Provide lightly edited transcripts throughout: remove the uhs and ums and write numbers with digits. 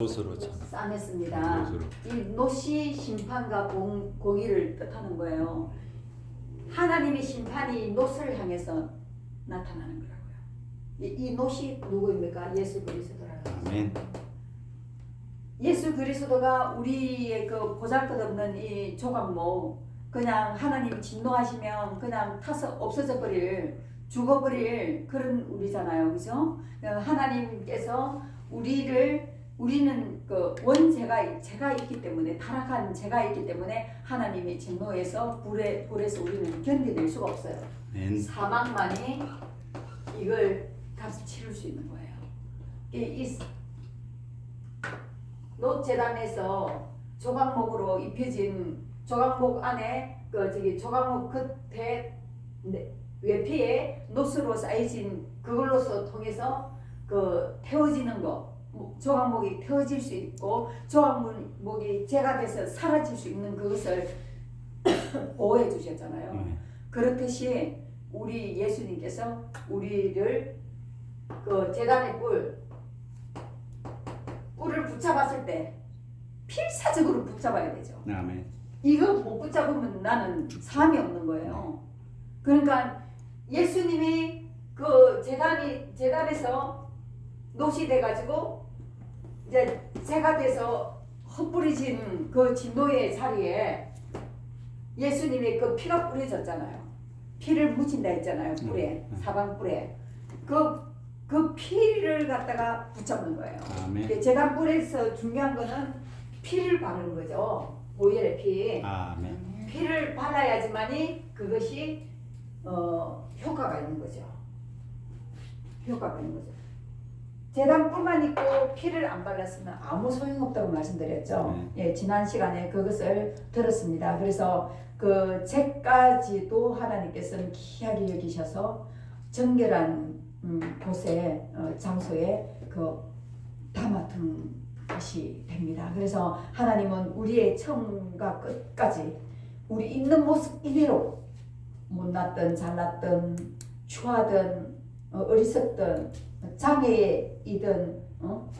노스로 싸맸습니다. 노스로. 이 노시 심판과 공의를 뜻하는 거예요. 하나님의 심판이 노스를 향해서 나타나는 거라고요. 이 노시 누구입니까? 예수 그리스도라는 거죠. 아멘. 예수 그리스도가 우리의 그 보잘것없는 이 조각목, 그냥 하나님이 진노하시면 그냥 타서 없어져 버릴, 죽어버릴 그런 우리잖아요, 그죠? 하나님께서 우리는 그 제가 있기 때문에, 타락한 제가 있기 때문에 하나님이 진노해서 불에서 우리는 견뎌낼 수가 없어요. 아멘. 사망만이 이걸 값을 치를 수 있는 거예요. 이 노재단에서 조각목으로 입혀진 조각목 안에 조각목 끝에 외피에 노스로 쌓여진 그걸로서 통해서 태워지는 거, 조각목이 태워질 수 있고 조각목이 재가 돼서 사라질 수 있는 그것을 보호해 주셨잖아요. 그렇듯이 우리 예수님께서 우리를 재단의 뿔을 붙잡았을 때 필사적으로 붙잡아야 되죠. 아멘. 이거 못 붙잡으면 나는 사함이 없는 거예요. 그러니까 예수님이 재단에서 노시 돼가지고 이제 재가 돼서 헛뿌리진 그 진노의 자리에 예수님의 그 피가 뿌려졌잖아요. 피를 묻힌다 했잖아요. 뿔에, 사방뿔에. 그 피를 갖다가 붙잡는 거예요. 아멘. 재단 뿔에서 중요한 거는 피를 바르는 거죠. 보혈의 피. 아멘. 피를 발라야지만이 그것이 효과가 있는 거죠. 효과가 있는 거죠. 재단뿐만 있고 피를 안 발랐으면 아무 소용없다고 말씀드렸죠. 예, 지난 시간에 그것을 들었습니다. 그래서 그 죄까지도 하나님께서는 귀하게 여기셔서 정결한 곳에 장소에 다 맡은 것이 됩니다. 그래서 하나님은 우리의 처음과 끝까지 우리 있는 모습 이대로 못났든 잘났든 추하든 어리석든 장애이든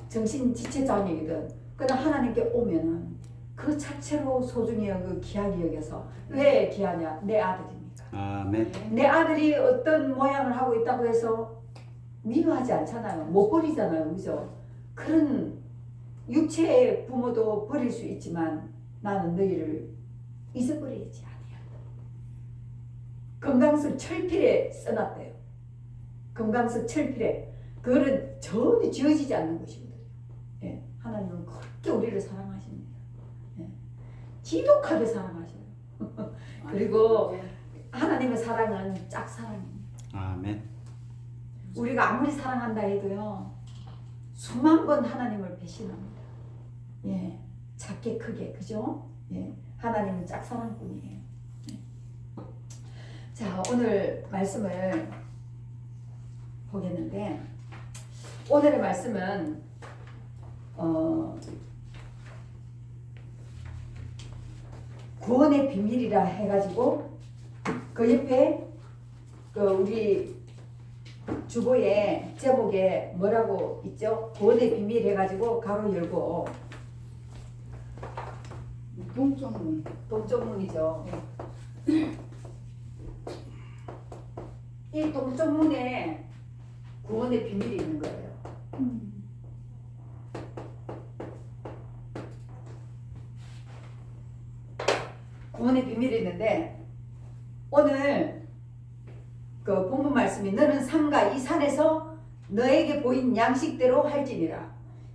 정신지체 장애이든 그냥 하나님께 오면은 그 자체로 소중히 여기고 귀하게 여겨서 왜 귀하냐? 내 아들입니까? 아멘. 내 아들이 어떤 모양을 하고 있다고 해서 미워하지 않잖아요. 못 버리잖아요. 그죠? 그런 육체의 부모도 버릴 수 있지만 나는 너희를 잊어버리지 아니야. 금강석 철필에 써놨대요. 금강석 철필에. 그거는 전혀 지워지지 않는 것이거든요. 예, 하나님은 그렇게 우리를 사랑하십니다. 예, 지독하게 사랑하셔요. 그리고 하나님의 사랑은 짝사랑입니다. 아멘. 우리가 아무리 사랑한다 해도요, 수만 번 하나님을 배신합니다. 예, 작게 크게, 그죠? 예, 하나님은 짝사랑꾼이에요. 예. 자, 오늘 말씀을 보겠는데, 오늘의 말씀은 구원의 비밀이라 해가지고 그 옆에 우리 주보에 제목에 뭐라고 있죠? 구원의 비밀 해가지고 가로 열고 동쪽문이죠. 이 동쪽문에 구원의 비밀이 있는 거예요. 구원의 비밀이 있는데 오늘 그 본문 말씀이 너는 삼가 이 산에서 너에게 보인 양식대로 할지니라.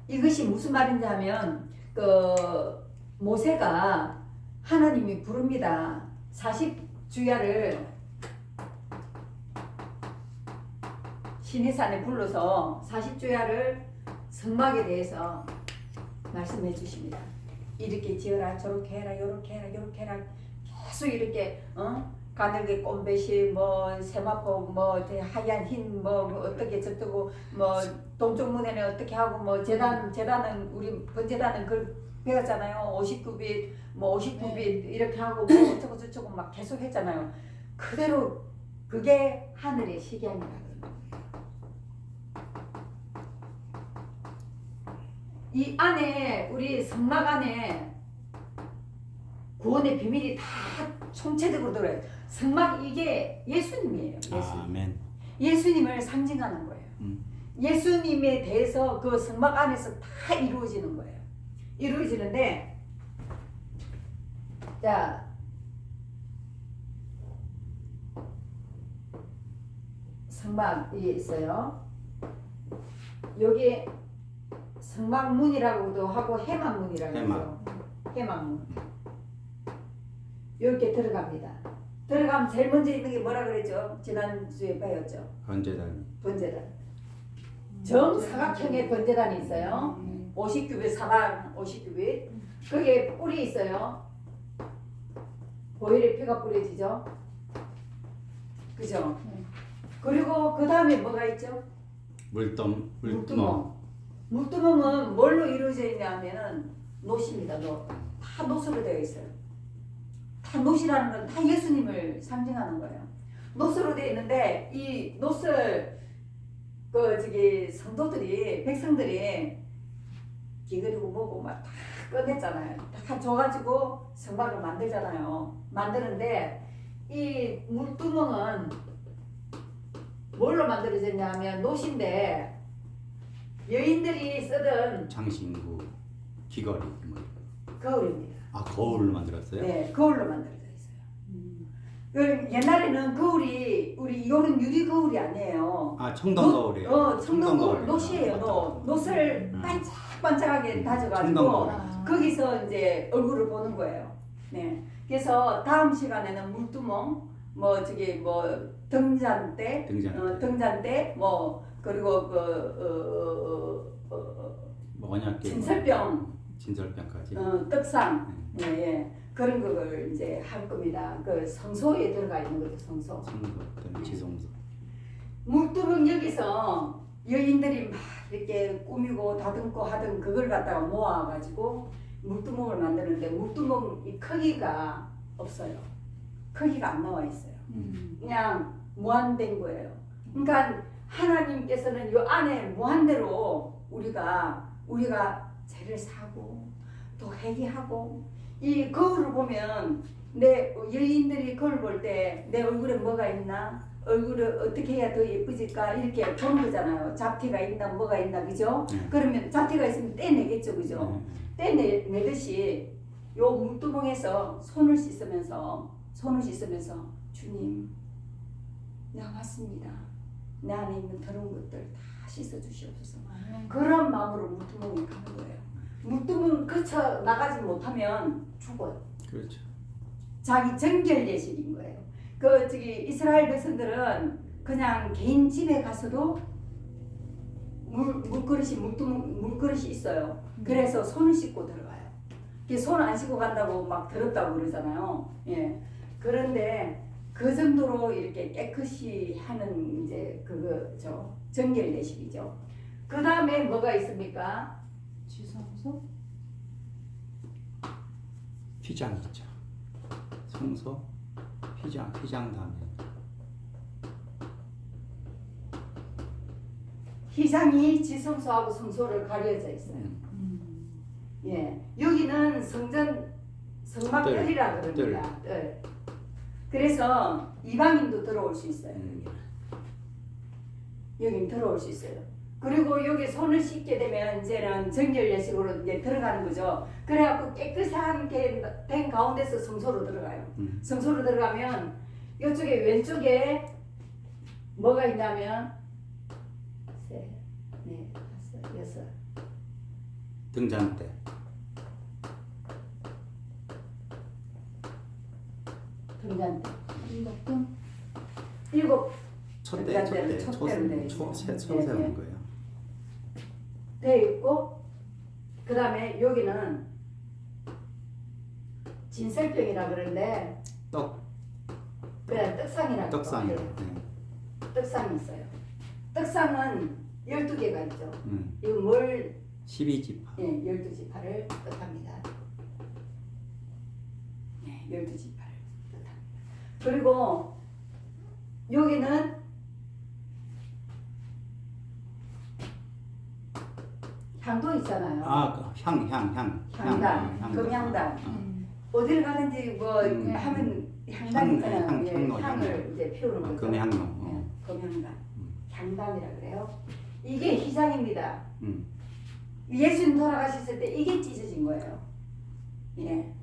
이것이 무슨 말인지 하면 모세가 하나님이 부릅니다. 40주야를 시내산에 불러서 40주야를 성막에 대해서 말씀해 주십니다. 이렇게 지어라, 저렇게 해라, 요렇게 해라, 요렇게 해라. 계속 이렇게 가늘게 꼼배시 세마포 하얀 흰 어떻게 저쩌고 동쪽문에는 어떻게 하고 재단은 우리 번제단은 그걸 배웠잖아요. 59빛 59빛 이렇게 하고 어쩌고 저쩌고 막 계속 했잖아요. 그대로 그게 하늘의 식양이라는 거예요. 이 안에 우리 성막 안에 구원의 비밀이 다 총체적으로 들어요. 성막 이게 예수님이에요. 예수님. 아멘. 예수님을 상징하는 거예요. 예수님에 대해서 그 성막 안에서 다 이루어지는 거예요. 이루어지는데 자 성막이 있어요. 여기 성막문이라고도 하고 해막문이라고 하죠. 해막문. 이렇게 들어갑니다. 들어가면 제일 먼저 있는 게 뭐라 그랬죠? 지난주에 배웠죠. 번제단. 번제단. 정사각형의 번제단이 있어요. 50규빗 사방 50규빗. 거기에 뿔이 있어요. 보혈의 피가 뿌려지죠. 그죠? 그리고 그 다음에 뭐가 있죠? 물두멍. 물두멍은 뭘로 이루어져 있냐면은 노십니다. 노. 다 노수로 되어 있어요. 다 노시라는 건 다 예수님을 상징하는 거예요. 노수로 되어 있는데 이 노스를 성도들이 백성들이 기그리고 뭐고 막 다 꺼냈잖아요. 다 줘가지고 성막을 만들잖아요. 만드는데 이 물두멍은 뭘로 만들어졌냐면 노신데 여인들이 쓰던 장신구, 귀걸이 뭐. 거울입니다. 아, 거울로 만들었어요? 네, 거울로 만들어져 있어요. 그 옛날에는 거울이 우리 이거는 유리 거울이 아니에요. 아, 청동 거울이에요. 청동 거울, 노시예요. 노스를 반짝반짝하게 다져가지고 거기서 이제 얼굴을 보는 거예요. 네, 그래서 다음 시간에는 물두멍, 등잔대, 등잔대, 그리고 진설병까지. 떡상, 예, 그런 걸 이제 할 겁니다. 그 성소에 들어가 있는 거죠, 성소. 지성소. 물두멍 여기서 여인들이 막 이렇게 꾸미고 다듬고 하던 그걸 갖다가 모아가지고 물두멍을 만드는데 물두멍 이 크기가 없어요. 크기가 안 나와 있어요. 그냥 무한된 거예요. 그러니까 하나님께서는 이 안에 무한대로 우리가 죄를 사고 또 회개하고 이 거울을 보면 내 여인들이 거울 볼 때 내 얼굴에 뭐가 있나, 얼굴을 어떻게 해야 더 예쁘질까 이렇게 보는 거잖아요. 잡티가 있나 뭐가 있나, 그죠? 그러면 잡티가 있으면 떼내겠죠, 그죠? 떼내듯이 요 물두멍에서 손을 씻으면서 주님, 내가 왔습니다. 내 안에 있는 더러운 것들 다 씻어 주시옵소서. 그런 마음으로 물두멍에 가는 거예요. 물두멍 거쳐 나가지 못하면 죽어요. 그렇죠. 자기 정결 예식인 거예요. 이스라엘 백성들은 그냥 개인 집에 가서도 물그릇이 있어요. 그래서 손을 씻고 들어가요. 손 안 씻고 간다고 막 더럽다고 그러잖아요. 예. 그런데 그 정도로 이렇게 깨끗이 하는 이제 그거죠. 정결 예식이죠. 그 다음에 뭐가 있습니까? 지성소? 휘장 있죠. 성소, 휘장 다음에. 휘장이 지성소하고 성소를 가려져 있어요. 예, 여기는 성막뜰이라 그럽니다. 뜰. 그래서 이방인도 들어올 수 있어요. 여긴 들어올 수 있어요. 그리고 여기 손을 씻게 되면 이제는 정결 예식으로 이제 들어가는 거죠. 그래갖고 깨끗하게 된 가운데서 성소로 들어가요. 성소로 들어가면 이쪽에 왼쪽에 뭐가 있냐면 셋, 넷, 다섯, 여섯. 등잔대. 등잔대. 일곱. 촛대 세우는 거예요. 돼 있고, 그 다음에 여기는 진설병이라 그러는데 그냥 떡상이라고. 떡상이. 떡상이 있어요. 떡상은 12개가 있죠. 이거 뭘 12지파. 예, 12지파를 뜻합니다. 네, 12지파를 뜻합니다. 그리고 여기는 향도 있잖아요. 향단. 금향단. 어딜 가든지 뭐 하면 향단 있잖아요. 향을 이제 피우는 거죠. 금향로. 금향단. 향단이라 그래요. 이게 희장입니다. 예수님 돌아가셨을 때 이게 찢어진 거예요. 예,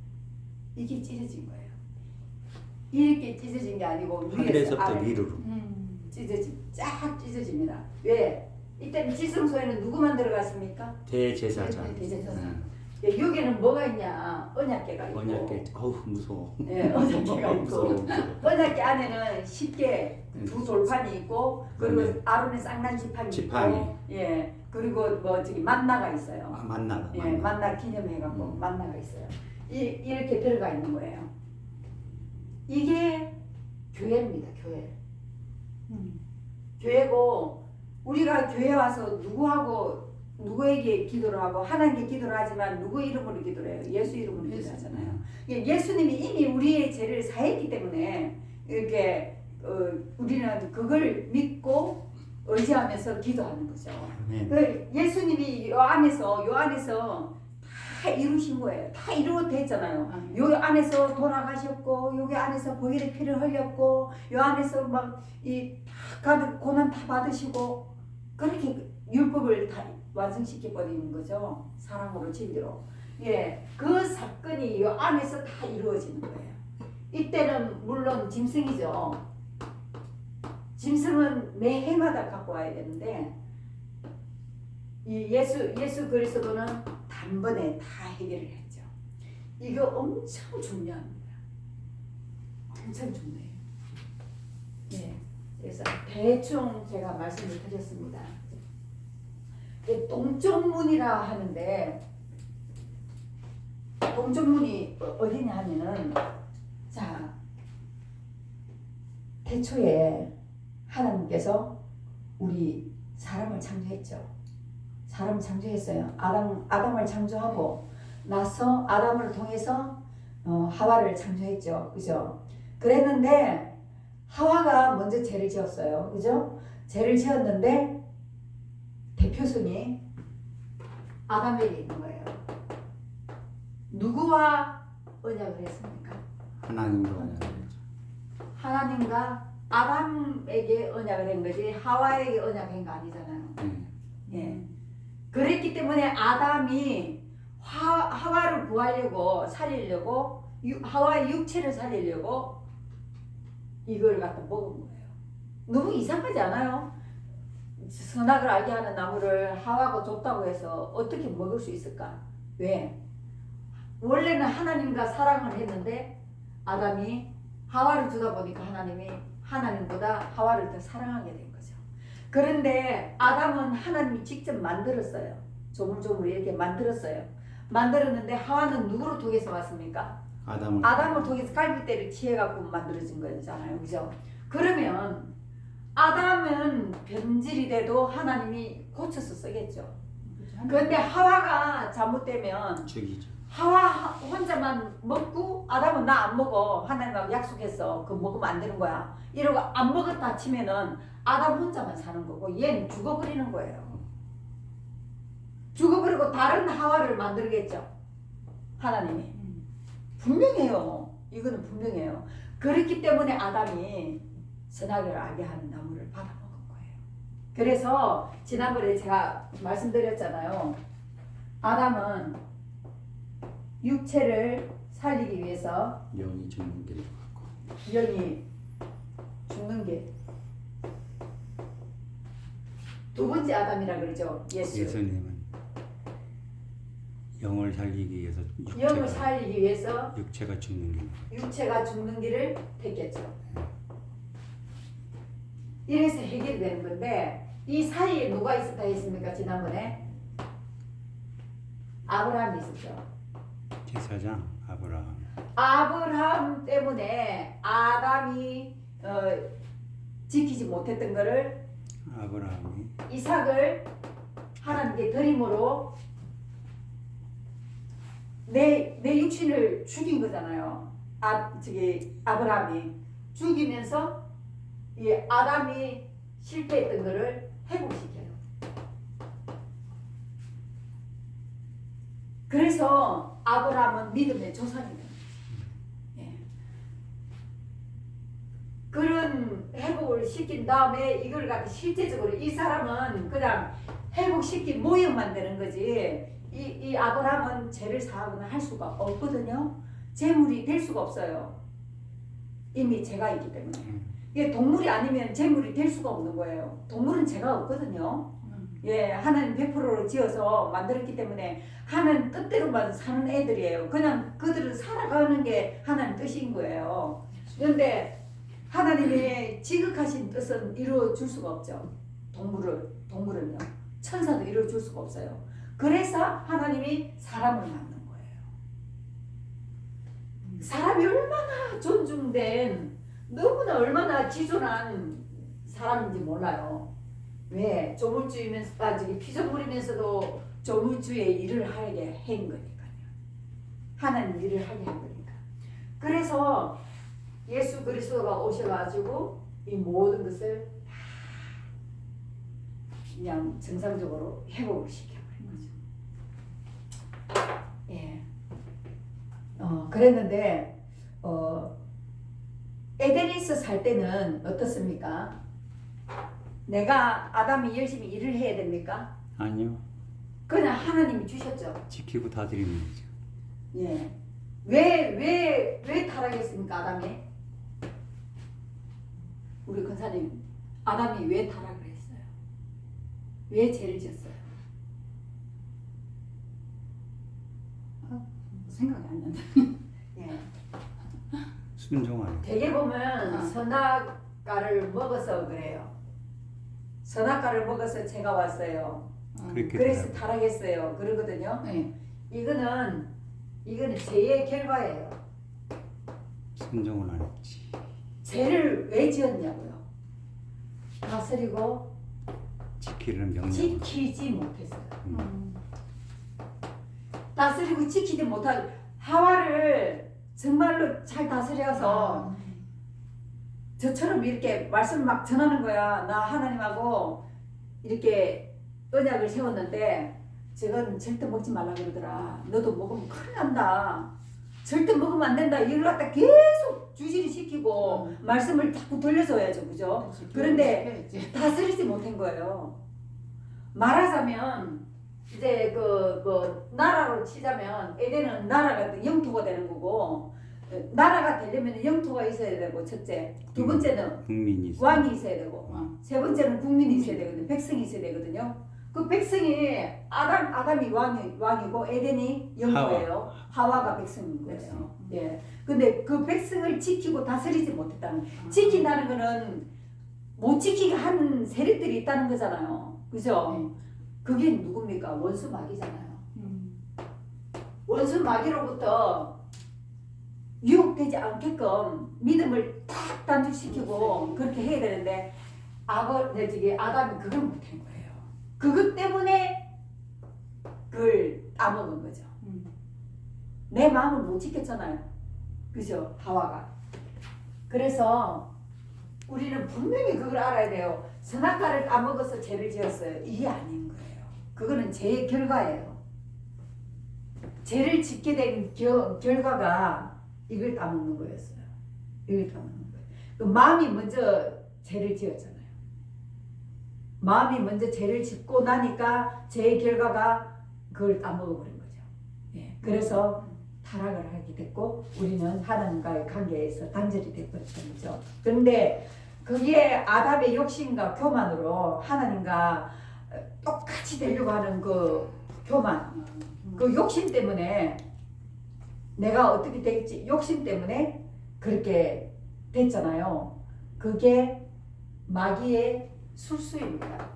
이게 찢어진 거예요. 이렇게 찢어진 게 아니고 하늘에서부터 위로 쫙 찢어집니다. 왜? 이때 지성소에는 누구만 들어갔습니까? 대제사장. 여기는 뭐가 있냐? 언약궤가 있고. 언약궤. 어우 무서워. 예, 언약궤가 있고. 무서워. 언약궤 안에는 쉽게 두 돌판이 있고, 그리고 아론의 쌍난 지팡이 있고, 예, 그리고 뭐 저기 만나가 있어요. 만나. 예, 만나 기념해갖고 만나가 있어요. 이렇게 들어가 있는 거예요. 이게 교회입니다. 교회. 교회고 우리가 교회 와서 누구에게 기도를 하고 하나님께 기도를 하지만 누구 이름으로 기도를 해요? 예수 이름으로 기도하잖아요. 예수님이 이미 우리의 죄를 사했기 때문에 이렇게 우리는 그걸 믿고 의지하면서 기도하는 거죠. 예수님이 요 안에서 다 이루신 거예요. 다 이루어졌잖아요. 요 안에서 돌아가셨고, 여기 안에서 보혈의 피를 흘렸고, 요 안에서 막 가득 고난 다 받으시고, 그렇게 율법을 다 완성시켜 버리는 거죠. 사랑으로 진리로. 예, 그 사건이 요 안에서 다 이루어지는 거예요. 이때는 물론 짐승이죠. 짐승은 매 해마다 갖고 와야 되는데, 이 예수 그리스도는 단번에 다 해결을 했죠. 이거 엄청 중요합니다. 엄청 중요해요. 예, 그래서 대충 제가 말씀을 드렸습니다. 동쪽문이라 하는데, 동쪽문이 어디냐 하면은, 자, 태초에 하나님께서 우리 사람을 창조했죠. 사람을 창조했어요. 아담을 창조하고 나서 아담을 통해서 하와를 창조했죠. 그죠? 그랬는데 하와가 먼저 죄를 지었어요. 그죠? 죄를 지었는데 대표성이 아담에게 있는 거예요. 누구와 언약을 했습니까? 하나님과 언약을 했죠. 하나님과 아담에게 언약을 한 거지 하와에게 언약한 거 아니잖아요. 예. 그랬기 때문에 아담이 하와를 구하려고 살리려고 하와의 육체를 살리려고 이걸 갖다 먹은 거예요. 너무 이상하지 않아요? 선악을 알게 하는 나무를 하와가 줬다고 해서 어떻게 먹을 수 있을까? 왜? 원래는 하나님과 사랑을 했는데 아담이 하와를 주다 보니까 하나님이 하나님보다 하와를 더 사랑하게 된 거죠. 그런데 아담은 하나님이 직접 만들었어요. 조물조물 이렇게 만들었어요. 만들었는데 하와는 누구를 통해서 왔습니까? 아담을 통해서 갈빗대를 취해갖고 만들어진 거잖아요. 그죠? 그러면 아담은 변질이 돼도 하나님이 고쳐서 쓰겠죠. 그런데 하와가 잘못되면 죽이죠. 하와 혼자만 먹고 아담은 나 안 먹어. 하나님하고 약속했어. 그거 먹으면 안 되는 거야. 이러고 안 먹었다 치면은 아담 혼자만 사는 거고 얘는 죽어버리는 거예요. 죽어버리고 다른 하와를 만들겠죠. 하나님이. 분명해요. 이거는 분명해요. 그렇기 때문에 아담이 선악을 알게 하는 나무를 받아먹은 거예요. 그래서 지난번에 제가 말씀드렸잖아요. 아담은 육체를 살리기 위해서 영이 죽는 길을 갔고 영이 죽는 길. 두 번째 아담이라 그러죠. 예수님은 영을 살리기 위해서 영을 살리기 위해서 육체가 죽는 길. 육체가 죽는 길을 택했죠. 이래서 해결되는 건데 이 사이에 누가 있었다 했습니까? 지난번에 아브라함이 있었죠. 제사장 아브라함. 아브라함 때문에 아담이 지키지 못했던 것을 아브라함이 이삭을 하나님께 드림으로 내 육신을 죽인 거잖아요. 아브라함이 죽이면서 이 아담이 실패했던 것을 회복시켜요. 그래서 아브라함은 믿음의 조상이 됩니다. 예. 그런 회복을 시킨 다음에 이걸 갖다 실제적으로 이 사람은 그냥 회복시킨 모형만 되는 거지. 이 아브라함은 죄를 사하거나 할 수가 없거든요. 재물이 될 수가 없어요. 이미 죄가 있기 때문에. 이게 동물이 아니면 재물이 될 수가 없는 거예요. 동물은 죄가 없거든요. 예, 하나님 100%로 지어서 만들었기 때문에 하나님 뜻대로만 사는 애들이에요. 그냥 그들은 살아가는 게 하나님 뜻인 거예요. 그런데 하나님의 지극하신 뜻은 이루어 줄 수가 없죠. 동물은요. 천사도 이루어 줄 수가 없어요. 그래서 하나님이 사람을 만든 거예요. 사람이 얼마나 존중된, 너무나 얼마나 지존한 사람인지 몰라요. 왜? 조물주이면서, 피조물이면서도 조물주의 일을 하게 한 거니까요. 하나님 일을 하게 한 거니까. 그래서 예수 그리스도가 오셔가지고 이 모든 것을 다 그냥 정상적으로 회복을 시켜버린 거죠. 예. 그랬는데, 에덴에서 살 때는 어떻습니까? 내가 아담이 열심히 일을 해야 됩니까? 아니요. 그냥 하나님이 주셨죠. 지키고 다 드리는 거죠. 예. 왜 타락했습니까, 아담이? 우리 권사님, 아담이 왜 타락을 했어요? 왜 죄를 지었어요? 생각이 안 난다. 예. 순종하는. 되게 보면 선악과를 먹어서 그래요. 선악과를 먹어서 죄가 왔어요. 그렇게 그래서 타락했어요. 그러거든요. 네. 이거는 죄의 결과예요. 순종을 안 했지. 죄를 왜 지었냐고요? 다스리고 지키는 명령. 지키지 못했어요. 다스리고 지키지 못한 하와를 정말로 잘 다스려서 저처럼 이렇게 말씀 막 전하는 거야. 나 하나님하고 이렇게 언약을 세웠는데 저건 절대 먹지 말라 그러더라. 너도 먹으면 큰일 난다. 절대 먹으면 안 된다. 이걸 갖다 계속 주지를 시키고 말씀을 자꾸 돌려줘야죠. 그죠? 그런데 다스리지 못한 거예요. 말하자면 이제 그 나라로 치자면 에덴은 나라가 영토가 되는 거고, 나라가 되려면 영토가 있어야 되고, 첫째. 두 번째는 국민이 있어요. 왕이 있어야 되고, 세 번째는 국민이 있어야 되거든요. 백성이 있어야 되거든요. 그 백성이 아담이 왕이고 에덴이 영토예요. 하와가 백성인 거예요. 예. 근데 그 백성을 지키고 다스리지 못했다는, 지킨다는 거는 못 지키게 한 세력들이 있다는 거잖아요. 그죠? 그게 누굽니까? 원수 마귀잖아요. 원수 마귀로부터 유혹되지 않게끔 믿음을 탁 단축시키고 그렇게 해야 되는데 아담이 그걸 못한 거예요. 그것 때문에 그걸 따먹은 거죠. 내 마음을 못 지켰잖아요. 그죠? 하와가. 그래서 우리는 분명히 그걸 알아야 돼요. 선악과를 따먹어서 죄를 지었어요. 이게 아닌 거예요. 그거는 죄의 결과예요. 죄를 짓게 된 결과가 이걸 따먹는 거였어요. 이걸 따먹는 거예요. 그 마음이 먼저 죄를 지었잖아요. 마음이 먼저 죄를 짓고 나니까 죄의 결과가 그걸 따먹어버린 거죠. 예. 그래서 타락을 하게 됐고 우리는 하나님과의 관계에서 단절이 되어버렸던 거죠. 그런데 그게 아담의 욕심과 교만으로 하나님과 똑같이 되려고 하는 그 교만, 그 욕심 때문에 내가 어떻게 될지 욕심 때문에 그렇게 됐잖아요. 그게 마귀의 술수입니다.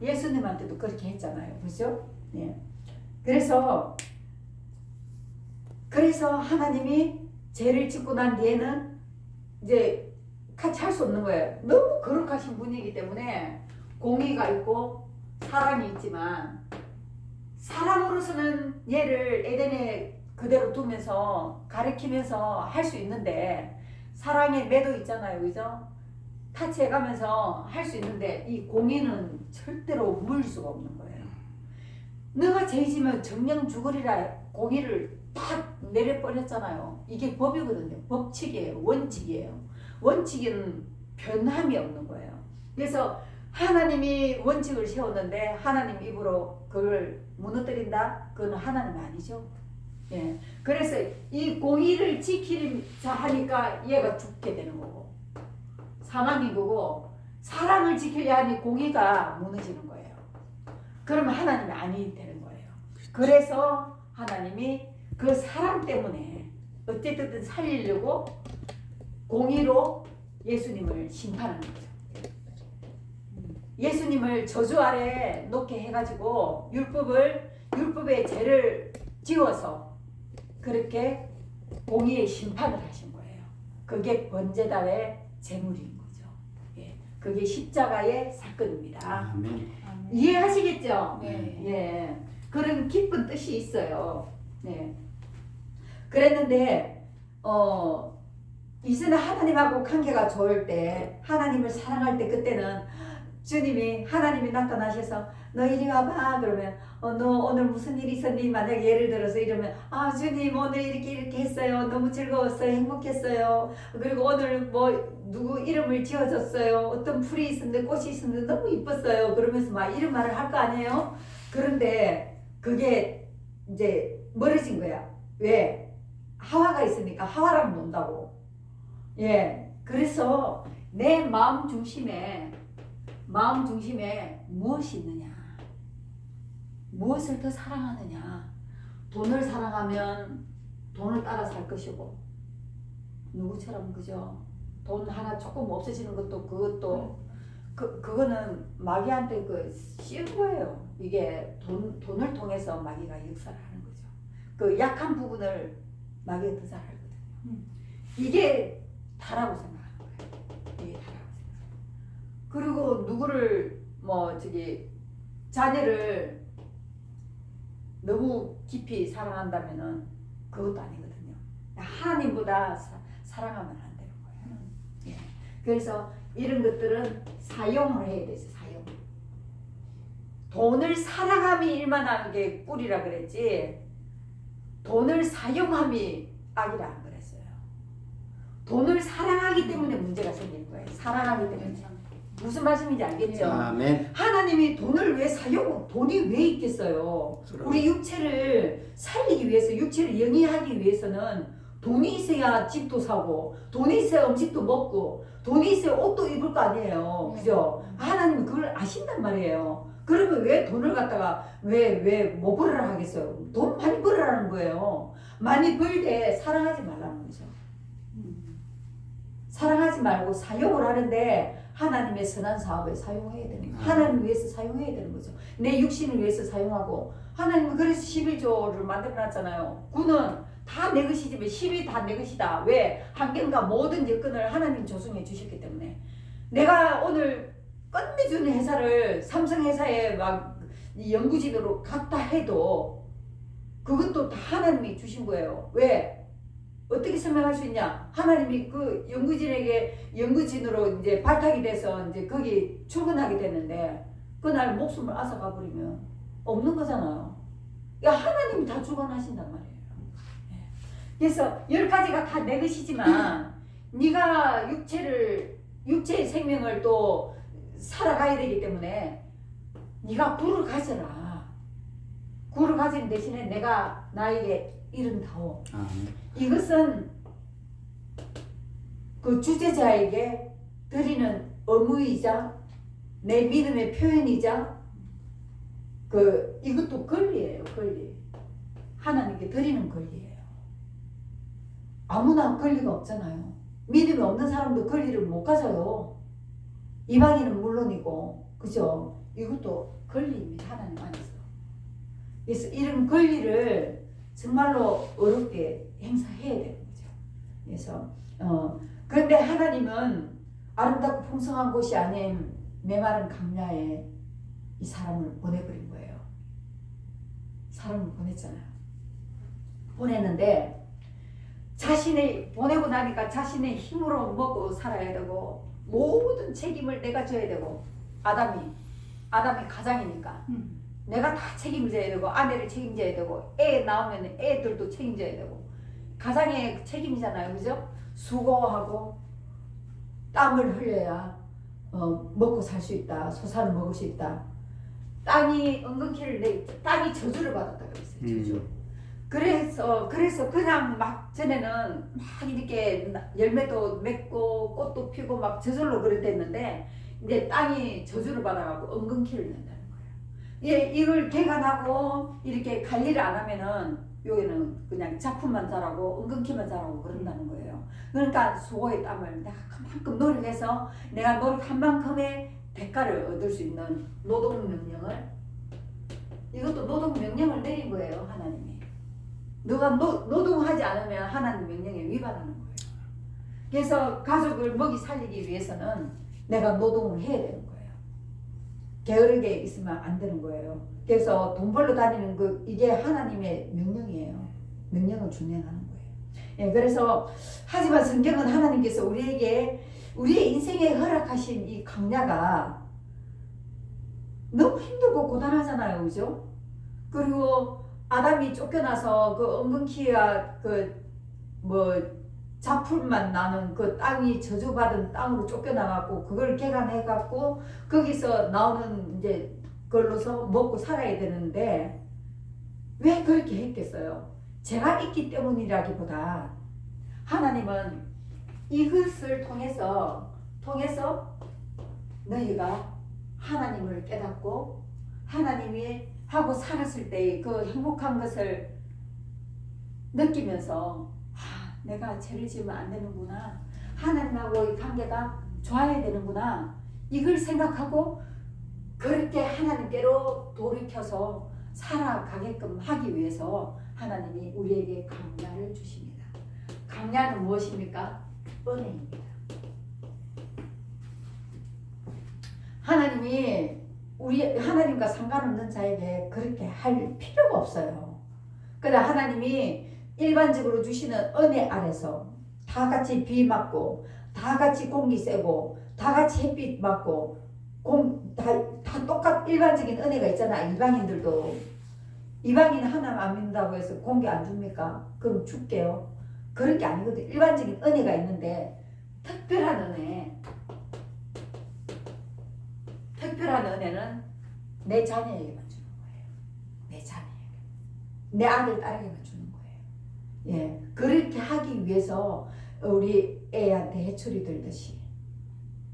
예수님한테도 그렇게 했잖아요. 그죠? 네. 그래서 하나님이 죄를 짓고 난 뒤에는 이제 같이 할 수 없는 거예요. 너무 거룩하신 분이기 때문에 공의가 있고 사랑이 있지만 사랑으로서는 얘를 에덴에 그대로 두면서 가르치면서 할 수 있는데 사랑의 매도 있잖아요. 그죠? 타치해가면서 할 수 있는데 이 공의는 절대로 물 수가 없는 거예요. 너가 죄지면 정령 죽으리라 공의를 딱 내려버렸잖아요. 이게 법이거든요. 법칙이에요. 원칙이에요. 원칙은 변함이 없는 거예요. 그래서 하나님이 원칙을 세웠는데 하나님 입으로 그걸 무너뜨린다? 그건 하나님이 아니죠. 예. 그래서 이 공의를 지키자 하니까 얘가 죽게 되는 거고 사망인 거고 사랑을 지켜야 하니 공의가 무너지는 거예요. 그러면 하나님이 아니 되는 거예요. 그래서 하나님이 그 사랑 때문에 어쨌든 살리려고 공의로 예수님을 심판하는 거죠. 예수님을 저주 아래 놓게 해가지고 율법의 죄를 지워서 그렇게 공의의 심판을 하신 거예요. 그게 번제단의 제물인 거죠. 예, 그게 십자가의 사건입니다. 아멘. 이해하시겠죠? 네. 예, 그런 깊은 뜻이 있어요. 네. 그랬는데 이제는 하나님하고 관계가 좋을 때 하나님을 사랑할 때 그때는 하나님이 나타나셔서 너 이리 와봐 그러면 너 오늘 무슨 일이 있었니? 만약 예를 들어서 이러면 아 주님 오늘 이렇게 했어요. 너무 즐거웠어요. 행복했어요. 그리고 오늘 뭐 누구 이름을 지어줬어요. 어떤 풀이 있었는데 꽃이 있었는데 너무 이뻤어요. 그러면서 막 이런 말을 할 거 아니에요? 그런데 그게 이제 멀어진 거야. 왜? 하와가 있으니까 하와랑 논다고. 예. 그래서 내 마음 중심에 무엇이 있느냐? 무엇을 더 사랑하느냐? 돈을 사랑하면 돈을 따라 살 것이고 누구처럼 그죠? 돈 하나 조금 없어지는 것도 그거는 마귀한테 씌운 거예요. 이게 돈을 통해서 마귀가 역사를 하는 거죠. 그 약한 부분을 마귀가 더 잘 알거든요. 이게 다라고 생각하는 거예요. 이게 다라고 생각해요. 그리고 누구를 자녀를 너무 깊이 사랑한다면은 그것도 아니거든요. 하나님보다 사랑하면 안 되는 거예요. 예. 그래서 이런 것들은 사용을 해야 되죠. 사용. 돈을 사랑함이 일만한 게 꿀이라 그랬지. 돈을 사용함이 악이라 안 그랬어요. 돈을 사랑하기 때문에 문제가 생긴 거예요. 사랑하기 때문에. 무슨 말씀인지 알겠죠? 아멘. 하나님이 돈을 왜 돈이 왜 있겠어요? 우리 육체를 살리기 위해서, 육체를 영위하기 위해서는 돈이 있어야 집도 사고, 돈이 있어야 음식도 먹고, 돈이 있어야 옷도 입을 거 아니에요. 그죠? 하나님은 그걸 아신단 말이에요. 그러면 왜 돈을 갖다가 왜 못 벌으라 하겠어요? 돈 많이 벌으라는 거예요. 많이 벌 때 사랑하지 말라는 거죠. 사랑하지 말고 사용을 하는데 하나님의 선한 사업에 사용해야 되는 거예요. 하나님을 위해서 사용해야 되는 거죠. 내 육신을 위해서 사용하고 하나님은 그래서 11조를 만들어놨잖아요. 구는 다 내 것이지만 10이 다 내 것이다. 왜? 환경과 모든 여건을 하나님 조성해 주셨기 때문에 내가 오늘 끝내주는 회사를 삼성회사에 막 연구진으로 갔다 해도 그것도 다 하나님이 주신 거예요. 왜? 어떻게 설명할 수 있냐? 하나님이 그 연구진으로 이제 발탁이 돼서 이제 거기 출근하게 됐는데 그날 목숨을 앗아가 버리면 없는 거잖아요. 야, 하나님이 다 주관하신단 말이에요. 그래서 10가지가 다 내 것이지만 네가 육체의 생명을 또 살아가야 되기 때문에 네가 구를 가져라. 구를 가진 대신에 내가 나에게 이른다오. 이것은 그 주제자에게 드리는 의무이자 내 믿음의 표현이자 이것도 권리예요. 권리. 하나님께 드리는 권리예요. 아무나 권리가 없잖아요. 믿음이 없는 사람도 권리를 못 가져요. 이방인은 물론이고, 그죠? 이것도 권리입니다. 하나님 안에서. 그래서 이런 권리를 정말로 어렵게 행사해야 되는 거죠. 그래서 그런데 하나님은 아름답고 풍성한 곳이 아닌 메마른 강야에 이 사람을 보내버린 거예요. 사람을 보냈잖아요. 보냈는데 보내고 나니까 자신의 힘으로 먹고 살아야 되고 모든 책임을 내가 져야 되고 아담이 가장이니까 내가 다 책임져야 되고 아내를 책임져야 되고 애 낳으면 애들도 책임져야 되고 가장의 책임이잖아요. 그죠? 수고하고 땀을 흘려야 먹고 살 수 있다. 소사를 먹을 수 있다. 땅이 은근키를 땅이 저주를 받았다 그랬어요. 저주. 그래서 그냥 막 전에는 막 이렇게 열매도 맺고 꽃도 피고 막 저절로 그랬댔는데 이제 땅이 저주를 받아가고 은근키를 낸다는 거예요. 예, 이걸 개간하고 이렇게 관리를 안 하면은 여기는 그냥 작품만 자라고 은근키만 자라고 그런다는 거예요. 그러니까 수고의 땀을 내가 그만큼 노력해서 내가 노력한 만큼의 대가를 얻을 수 있는 노동 명령을 이것도 노동 명령을 내린 거예요. 하나님이. 너가 노동하지 않으면 하나님 명령에 위반하는 거예요. 그래서 가족을 먹이 살리기 위해서는 내가 노동을 해야 되는 거예요. 게으르게 있으면 안 되는 거예요. 그래서 돈 벌러 다니는 이게 하나님의 명령이에요. 명령을 준행하는 거예요. 예, 그래서 하지만 성경은 하나님께서 우리에게 우리의 인생에 허락하신 이 강야가 너무 힘들고 고단하잖아요. 그죠? 그리고 아담이 쫓겨나서 그 은근키와 잡풀만 나는 그 땅이 저주받은 땅으로 쫓겨나갖고 그걸 개간해갖고 거기서 나오는 이제 걸로서 먹고 살아야 되는데 왜 그렇게 했겠어요? 제가 있기 때문이라기보다 하나님은 이것을 통해서 너희가 하나님을 깨닫고 하나님이 하고 살았을 때의 그 행복한 것을 느끼면서 내가 죄를 지으면 안 되는구나. 하나님하고의 관계가 좋아야 되는구나. 이걸 생각하고 그렇게 하나님께로 돌이켜서 살아가게끔 하기 위해서 하나님이 우리에게 강야를 주십니다. 강야는 무엇입니까? 은혜입니다. 하나님이 하나님과 상관없는 자에게 그렇게 할 필요가 없어요. 그러나 하나님이 일반적으로 주시는 은혜 아래서 다 같이 비 맞고 다 같이 공기 쐬고 다 같이 햇빛 맞고 다 똑같 일반적인 은혜가 있잖아. 이방인들도 이방인 하나님 안 믿는다고 해서 공기 안 줍니까? 그럼 줄게요. 그런 게 아니거든. 일반적인 은혜가 있는데 특별한 은혜는 내 자녀에게만 주는 거예요. 내 자녀에게, 내 아들 딸에게만 주는 거예요. 예, 그렇게 하기 위해서 우리 애한테 해초리 들듯이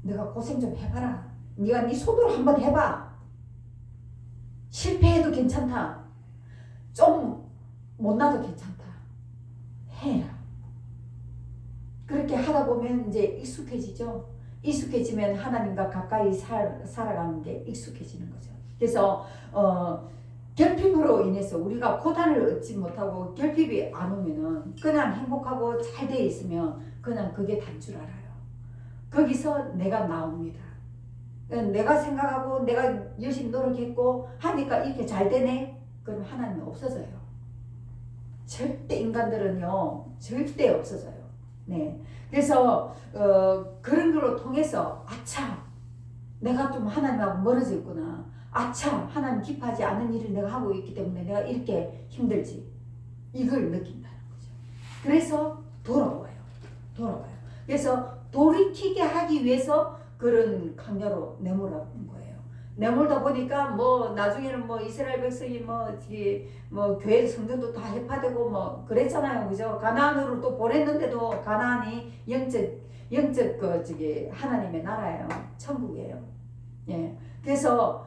네가 고생 좀 해봐라. 네가 네 손으로 한번 해봐. 실패해도 괜찮다. 좀 못나도 괜찮다. 해라. 그렇게 하다 보면 이제 익숙해지죠. 익숙해지면 하나님과 가까이 살아가는 게 익숙해지는 거죠. 그래서 결핍으로 인해서 우리가 고단을 얻지 못하고 결핍이 안 오면은 그냥 행복하고 잘 돼 있으면 그냥 그게 단 줄 알아요. 거기서 내가 나옵니다. 내가 생각하고 내가 열심히 노력했고 하니까 이렇게 잘 되네? 그럼 하나님은 없어져요. 절대 인간들은요, 절대 없어져요. 네. 그래서 그런 걸로 통해서 아차, 내가 좀 하나님하고 멀어져 있구나. 아차, 하나님 기뻐하지 않은 일을 내가 하고 있기 때문에 내가 이렇게 힘들지. 이걸 느낀다는 거죠. 그래서 돌아와요. 그래서 돌이키게 하기 위해서 그런 강야로 내몰아본 거예요. 내몰다 보니까 나중에는 이스라엘 백성이 교회 성전도 다 해파되고 그랬잖아요. 그죠? 가나안으로 또 보냈는데도 가나안이 영적 하나님의 나라예요. 천국이에요. 예. 그래서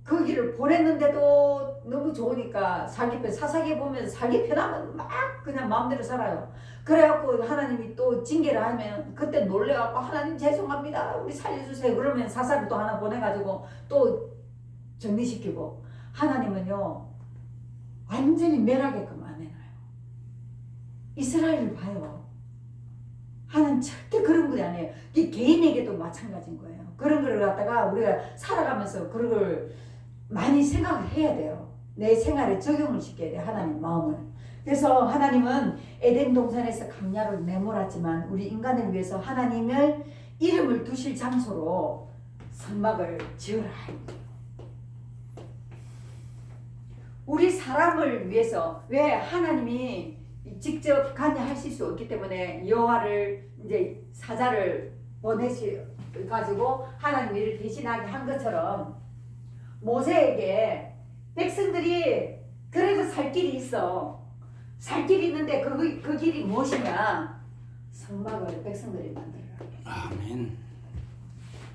거기를 보냈는데도 너무 좋으니까 사사기 보면 살기 편하면 막 그냥 마음대로 살아요. 그래갖고 하나님이 또 징계를 하면 그때 놀래갖고 하나님 죄송합니다. 우리 살려주세요. 그러면 사사를 또 하나 보내가지고 또 정리시키고 하나님은요 완전히 멸하게끔 안 해놔요. 이스라엘을 봐요. 하나님 절대 그런 분이 아니에요. 이 개인에게도 마찬가지인 거예요. 그런 걸 갖다가 우리가 살아가면서 그런 걸 많이 생각을 해야 돼요. 내 생활에 적용을 시켜야 돼요. 하나님 마음을. 그래서 하나님은 에덴 동산에서 강야를 내몰았지만 우리 인간을 위해서 하나님을 이름을 두실 장소로 성막을 지으라. 우리 사람을 위해서 왜 하나님이 직접 관여하실 수 없기 때문에 여호와를 이제 사자를 보내시 가지고 하나님 일을 대신하게 한 것처럼 모세에게 백성들이 그래도 살 길이 있어. 살 길이 있는데 그 길이 무엇이냐? 성막을 백성들이 만들어라. 아멘.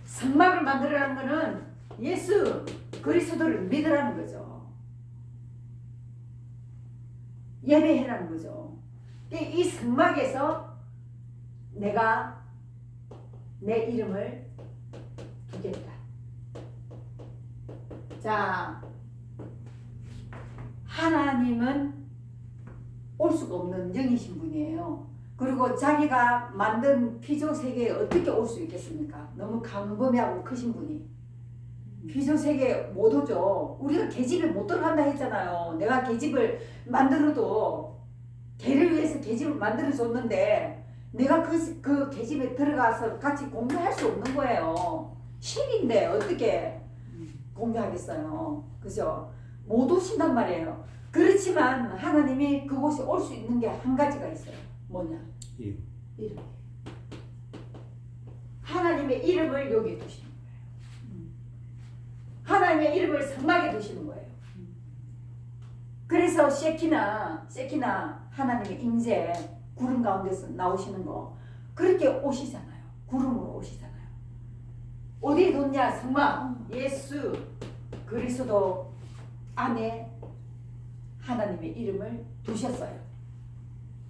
성막을 만들어라는 것은 예수 그리스도를 믿으라는 거죠. 예배해라는 거죠. 이 성막에서 내가 내 이름을 두겠다. 자, 하나님은 올 수가 없는 영이신 분이에요. 그리고 자기가 만든 피조 세계에 어떻게 올 수 있겠습니까? 너무 광범위하고 크신 분이. 피조 세계에 못 오죠. 우리가 계집에 못 들어간다 했잖아요. 내가 계집을 만들어도 개를 위해서 계집을 만들어줬는데 내가 그 계집에 들어가서 같이 공유할 수 없는 거예요. 신인데 어떻게 공유하겠어요. 그죠? 못 오신단 말이에요. 그렇지만 하나님이 그곳에 올 수 있는 게 한 가지가 있어요. 뭐냐? 이름. 하나님의 이름을 여기 두시는 거예요. 하나님의 이름을 성막에 두시는 거예요. 그래서 세키나 하나님의 임재 구름 가운데서 나오시는 거 그렇게 오시잖아요. 구름으로 오시잖아요. 어디에 뒀냐? 성막. 예수 그리스도 안에 하나님의 이름을 두셨어요.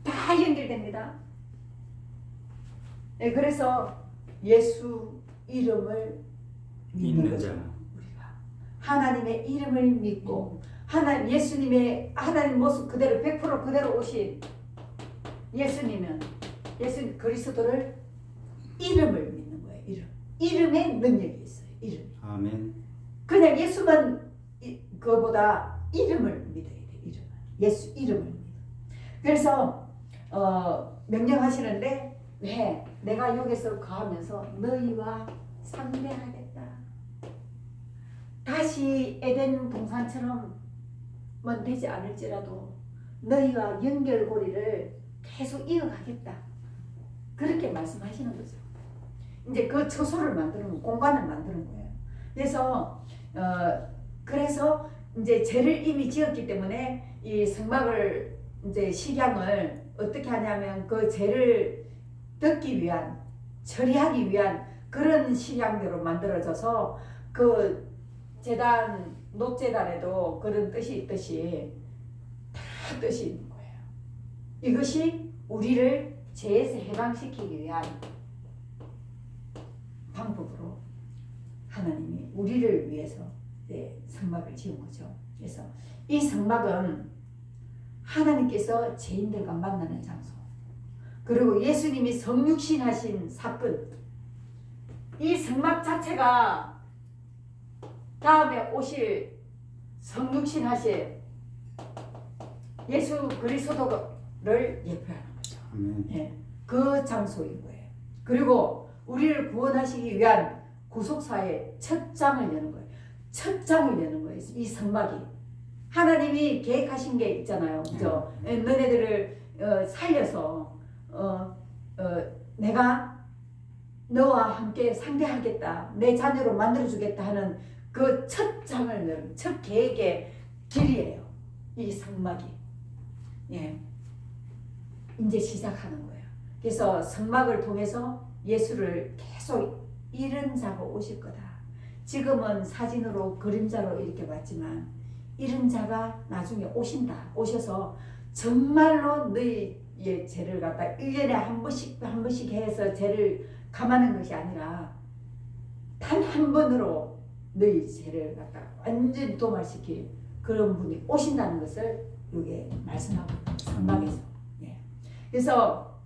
다 연결됩니다. 네, 그래서 예수 이름을 믿는 거죠. 우리가 하나님의 이름을 믿고 예수님의 하나님 모습 그대로 100% 그대로 오신 예수님은 예수 그리스도를 이름을 믿는 거예요. 이름에 능력이 있어요. 이름. 아멘. 그냥 예수만 그거보다 이름을 믿어야 돼. 이름. 예수 이름을 믿어. 그래서 명령하시는데 왜 내가 여기서 거하면서 너희와 상대하겠다. 다시 에덴 동산처럼은 되지 않을지라도 너희와 연결고리를 계속 이어가겠다. 그렇게 말씀하시는 거죠. 이제 그 처소를 만드는 공간을 만드는 거예요. 그래서 이제 죄를 이미 지었기 때문에 이 성막을 이제 식양을 어떻게 하냐면 그 죄를 덮기 위한 처리하기 위한 그런 식양대로 만들어져서 그 제단 녹제단에도 그런 뜻이 있듯이 다 뜻이 있는 거예요. 이것이 우리를 죄에서 해방시키기 위한 방법으로 하나님이 우리를 위해서 성막을 지은 거죠. 그래서 이 성막은 하나님께서 죄인들과 만나는 장소, 그리고 예수님이 성육신 하신 사건, 이 성막 자체가 다음에 오실 성육신 하실 예수 그리스도를 예표하는 거죠. 네, 그 장소인 거예요. 그리고 우리를 구원하시기 위한 구속사의 첫 장을 여는 거예요. 첫 장을 여는 거예요. 이 성막이. 하나님이 계획하신 게 있잖아요. 그죠? 너네들을 살려서 내가 너와 함께 상대하겠다. 내 자녀로 만들어주겠다 하는 그 첫 장을 여는 첫 계획의 길이에요. 이 성막이. 예. 이제 시작하는 거예요. 그래서 성막을 통해서 예수를 계속 이른 자가 오실 거다. 지금은 사진으로 그림자로 이렇게 봤지만 이른 자가 나중에 오신다. 오셔서 정말로 너희의 죄를 갖다 1년에 한 번씩 해서 죄를 감하는 것이 아니라 단 한 번으로 너희 죄를 갖다 완전히 도말시킬 그런 분이 오신다는 것을 여기에 말씀하고 성막에서. 예. 그래서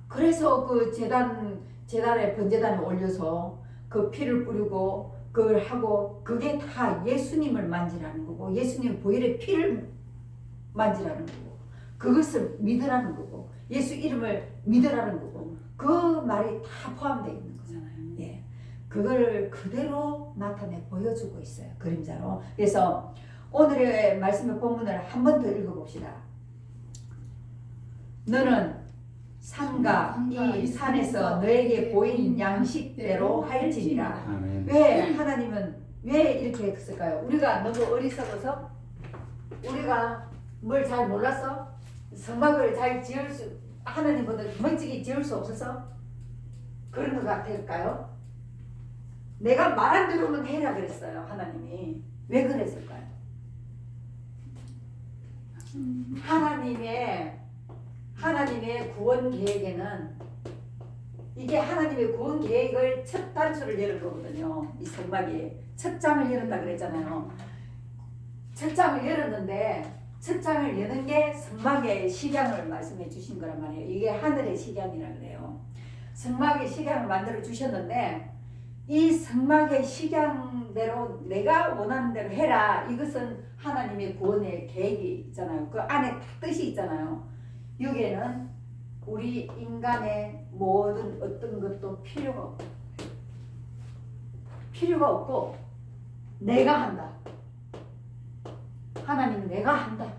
그 제단에 번제단에 올려서 그 피를 뿌리고 그걸 하고 그게 다 예수님을 만지라는 거고 예수님 보혈의 피를 만지라는 거고 그것을 믿으라는 거고 예수 이름을 믿으라는 거고 그 말이 다 포함되어 있는 거잖아요. 예. 그걸 그대로 나타내 보여주고 있어요. 그림자로. 그래서 오늘의 말씀의 본문을 한 번 더 읽어봅시다. 너는 산과 이 산에서 너에게 보인 양식대로 할지니라. 아멘. 왜 하나님은 왜 이렇게 했을까요? 우리가 너무 어리석어서 우리가 뭘 잘 몰라서 성막을 잘 지을 수 하나님보다 멋지게 지을 수 없어서 그런 것 같을까요? 내가 말한 대로만 해라 그랬어요. 하나님이 왜 그랬을까요? 하나님의 구원 계획에는 이게 하나님의 구원 계획을 첫 단추를 열은 거거든요. 이 성막이 첫 장을 열었다 그랬잖아요. 첫 장을 열었는데 첫 장을 여는 게 성막의 식양을 말씀해 주신 거란 말이에요. 이게 하늘의 식양이라 그래요. 성막의 식양을 만들어 주셨는데 이 성막의 식양대로 내가 원하는 대로 해라. 이것은 하나님의 구원의 계획이 있잖아요. 그 안에 뜻이 있잖아요. 여기에는 우리 인간의 모든 어떤 것도 필요가 없고 내가 한다. 하나님은 내가 한다.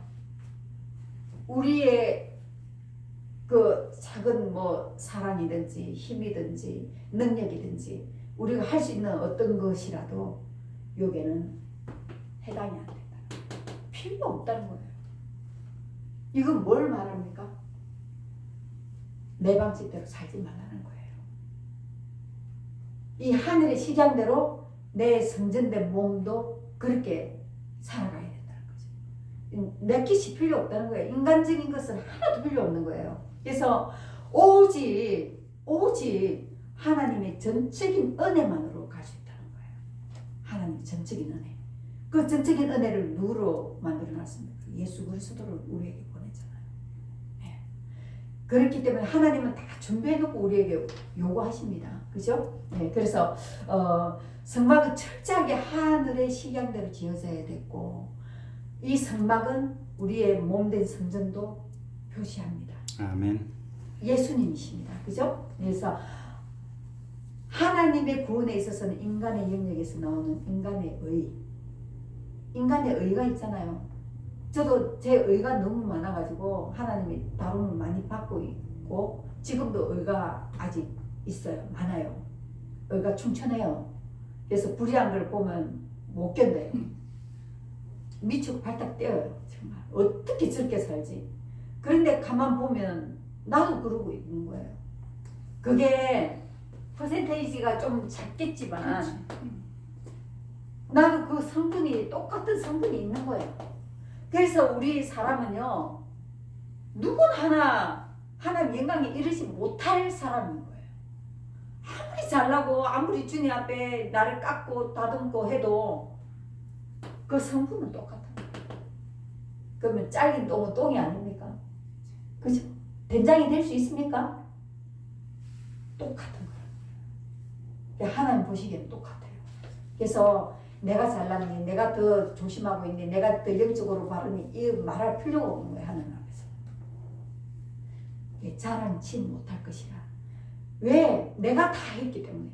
우리의 그 작은 뭐 사랑이든지 힘이든지 능력이든지 우리가 할 수 있는 어떤 것이라도 여기에는 해당이 안 된다. 필요 없다는 거예요. 이건 뭘 말합니까? 내 방식대로 살지 말라는 거예요. 이 하늘의 식양대로 내 성전된 몸도 그렇게 살아가야 된다는 거죠. 내 것이 필요 없다는 거예요. 인간적인 것은 하나도 필요 없는 거예요. 그래서 오직 하나님의 전적인 은혜만으로 갈 수 있다는 거예요. 하나님의 전적인 은혜. 그 전적인 은혜를 누구로 만들어놨습니까? 예수 그리스도를 우리에게 보냈잖아요. 네. 그렇기 때문에 하나님은 다 준비해놓고 우리에게 요구하십니다. 그죠? 네. 그래서 성막은 철저하게 하늘의 식양대로 지어져야 됐고 이 성막은 우리의 몸된 성전도 표시합니다. 아멘. 예수님이십니다. 그죠? 그래서 하나님의 구원에 있어서는 인간의 영역에서 나오는 인간의 의가 있잖아요. 저도 제 의가 너무 많아가지고 하나님이 다rum을 많이 받고 있고 지금도 의가 아직 있어요. 많아요. 의가 충천해요. 그래서 불의한 걸 보면 못 견뎌요. 미치고 발딱 뛰어요. 정말 어떻게 저렇게 살지? 그런데 가만 보면 나도 그러고 있는 거예요. 그게 퍼센테이지가 좀 작겠지만 나도 그 성분이 똑같은 성분이 있는 거예요. 그래서 우리 사람은요 누구나 하나님 영광에 이르지 못할 사람인 거예요. 아무리 잘나고 아무리 주님 앞에 나를 깎고 다듬고 해도 그 성분은 똑같아요. 그러면 잘린 똥은 똥이 아닙니까? 그죠? 된장이 될 수 있습니까? 똑같은 거예요. 하나님 보시기에는 똑같아요. 그래서 내가 잘났니, 내가 더 조심하고 있니, 내가 더 영적으로 바르니 이 말할 필요가 없는 거예요. 하나님 앞에서. 자랑치 못할 것이라. 왜? 내가 다 했기 때문에.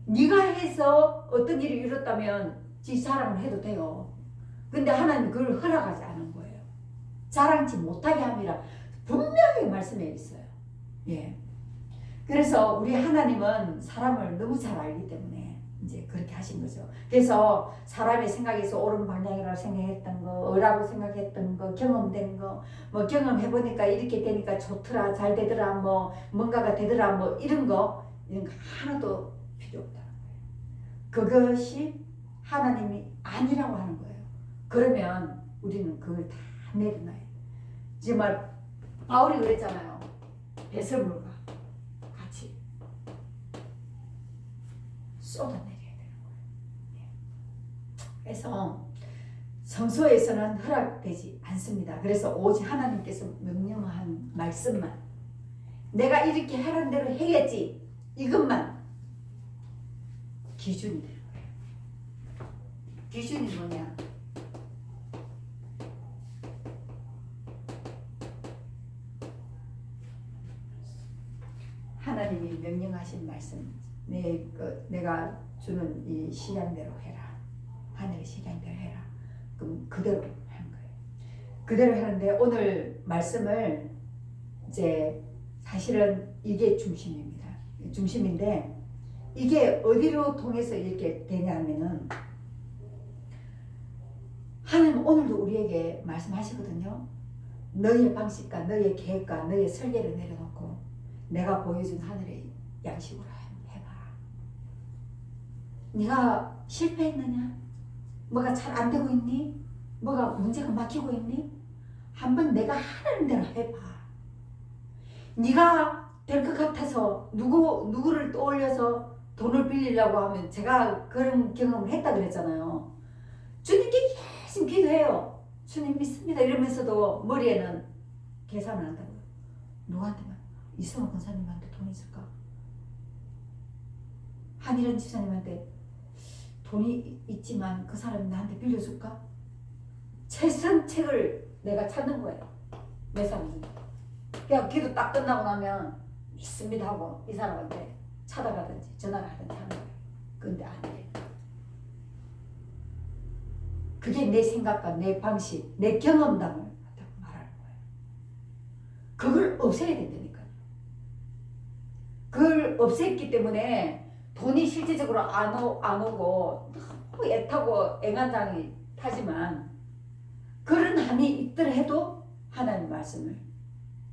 네가 해서 어떤 일이 이뤘다면 지 자랑을 해도 돼요. 근데 하나님 그걸 허락하지 않은 거예요. 자랑치 못하게 함이라 분명히 말씀해 있어요. 예. 그래서 우리 하나님은 사람을 너무 잘 알기 때문에 이제 그렇게 하신 거죠. 그래서 사람의 생각에서 옳은 방향이라고 생각했던 거, 의라고 생각했던 거, 경험된 거, 뭐 경험해보니까 이렇게 되니까 좋더라, 잘 되더라, 뭐 뭔가가 되더라, 뭐 이런 거 하나도 필요 없다는 거예요. 그것이 하나님이 아니라고 하는 거예요. 그러면 우리는 그걸 다 내려놔요. 정말 바울이 그랬잖아요. 배설물과 같이 쏟아내려야 되는 거예요. 그래서 성소에서는 허락되지 않습니다. 그래서 오직 하나님께서 명령한 말씀만 내가 이렇게 하라는 대로 해야지 이것만 기준이 되는 거예요. 기준이 뭐냐? 하나님이 명령하신 말씀, 내가 주는 이 식양대로 해라. 하늘의 식양대로 해라. 그럼 그대로 하는 거예요. 그대로 하는데 오늘 말씀을 이제 사실은 이게 중심입니다. 중심인데 이게 어디로 통해서 이렇게 되냐면은 하나님 오늘도 우리에게 말씀하시거든요. 너의 방식과 너의 계획과 너의 설계를 내려놓고 내가 보여준 하늘의 양식으로 해봐. 네가 실패했느냐? 뭐가 잘 안 되고 있니? 뭐가 문제가 막히고 있니? 한번 내가 하는 대로 해봐. 네가 될 것 같아서 누구를 떠올려서 돈을 빌리려고 하면 제가 그런 경험을 했다 그랬잖아요. 주님께 계속 기도해요. 주님 믿습니다 이러면서도 머리에는 계산을 한다고요. 누구한테만? 이승호 권사님한테 돈 있을까? 한일은 집사님한테 돈이 있지만 그 사람이 나한테 빌려줄까? 최선책을 내가 찾는 거예요. 내 사람이. 그냥 기도 딱 끝나고 나면 믿습니다 하고 이 사람한테 찾아가든지 전화를 하든지 하는 거예요. 근데 안 돼. 그게 내 생각과 내 방식, 내 경험담을 말하는 거예요. 그걸 없애야 된다니까요. 그걸 없앴기 때문에 돈이 실질적으로 안 오고 너무 애타고 애간장이 타지만 그런 한이 있더라도 하나님 말씀을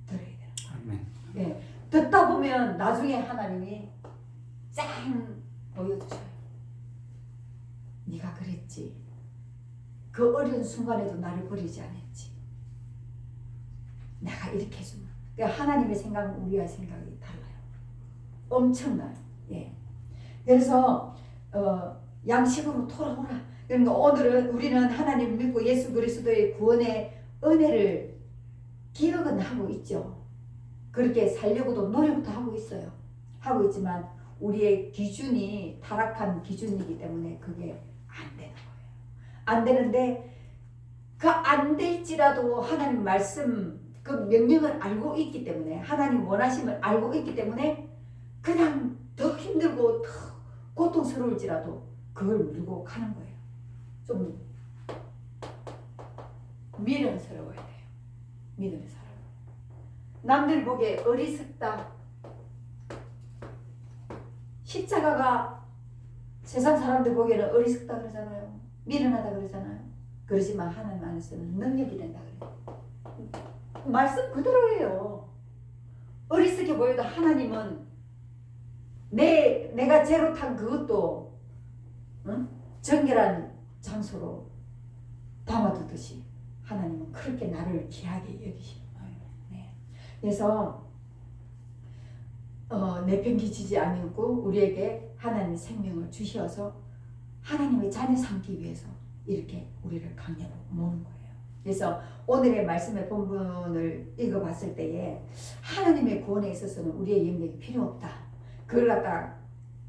들어야 되는 거예요. 아멘. 네, 듣다 보면 나중에 하나님이 짠 보여주셔요. 네가 그랬지. 그 어려운 순간에도 나를 버리지 않았지. 내가 이렇게 해주면. 그러니까 하나님의 생각은 우리와 생각이 달라요. 엄청나요. 예. 그래서 양식으로 돌아오라. 그러니까 오늘은 우리는 하나님 믿고 예수 그리스도의 구원의 은혜를 기억은 하고 있죠. 그렇게 살려고도 노력도 하고 있어요. 하고 있지만 우리의 기준이 타락한 기준이기 때문에 그게 안 되는 거예요. 안 되는데 그 안 될지라도 하나님 말씀 그 명령을 알고 있기 때문에 하나님 원하심을 알고 있기 때문에 그냥 더 힘들고 더 고통스러울지라도 그걸 누르고 가는 거예요. 좀 미련스러워야 돼요. 미련스러워. 남들 보기에 어리석다. 십자가가 세상 사람들 보기에는 어리석다 그러잖아요. 미련하다 그러잖아요. 그러지만 하나님 안에서는 능력이 된다 그래요. 말씀 그대로예요. 어리석게 보여도 하나님은 내가 죄로 탄 그것도 정결한 장소로 담아두듯이 하나님은 그렇게 나를 귀하게 여기시는 거예요. 네. 그래서 내팽개치지 않고 우리에게 하나님의 생명을 주셔서 하나님의 자녀 삼기 위해서 이렇게 우리를 강렬로 모는 거예요. 그래서 오늘의 말씀의 본문을 읽어봤을 때에 하나님의 구원에 있어서는 우리의 영역이 필요 없다. 그걸 갖다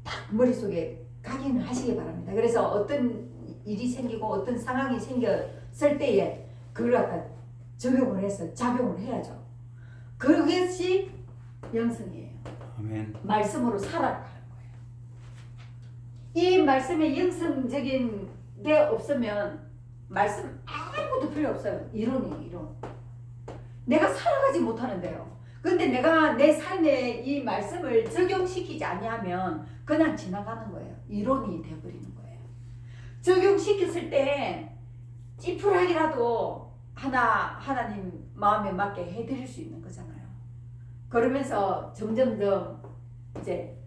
딱 머릿속에 각인을 하시기 바랍니다. 그래서 어떤 일이 생기고 어떤 상황이 생겼을 때에 그걸 갖다 적용을 해서 작용을 해야죠. 그것이 영성이에요. 아멘. 말씀으로 살아가는 거예요. 이 말씀의 영성적인 게 없으면 말씀 아무것도 필요 없어요. 이론이에요. 이론. 내가 살아가지 못하는데요. 근데 내가 내 삶에 이 말씀을 적용시키지 아니하면 그냥 지나가는 거예요. 이론이 되어버리는 거예요. 적용시켰을 때 찌푸라기라도 하나님 마음에 맞게 해드릴 수 있는 거잖아요. 그러면서 점점점 이제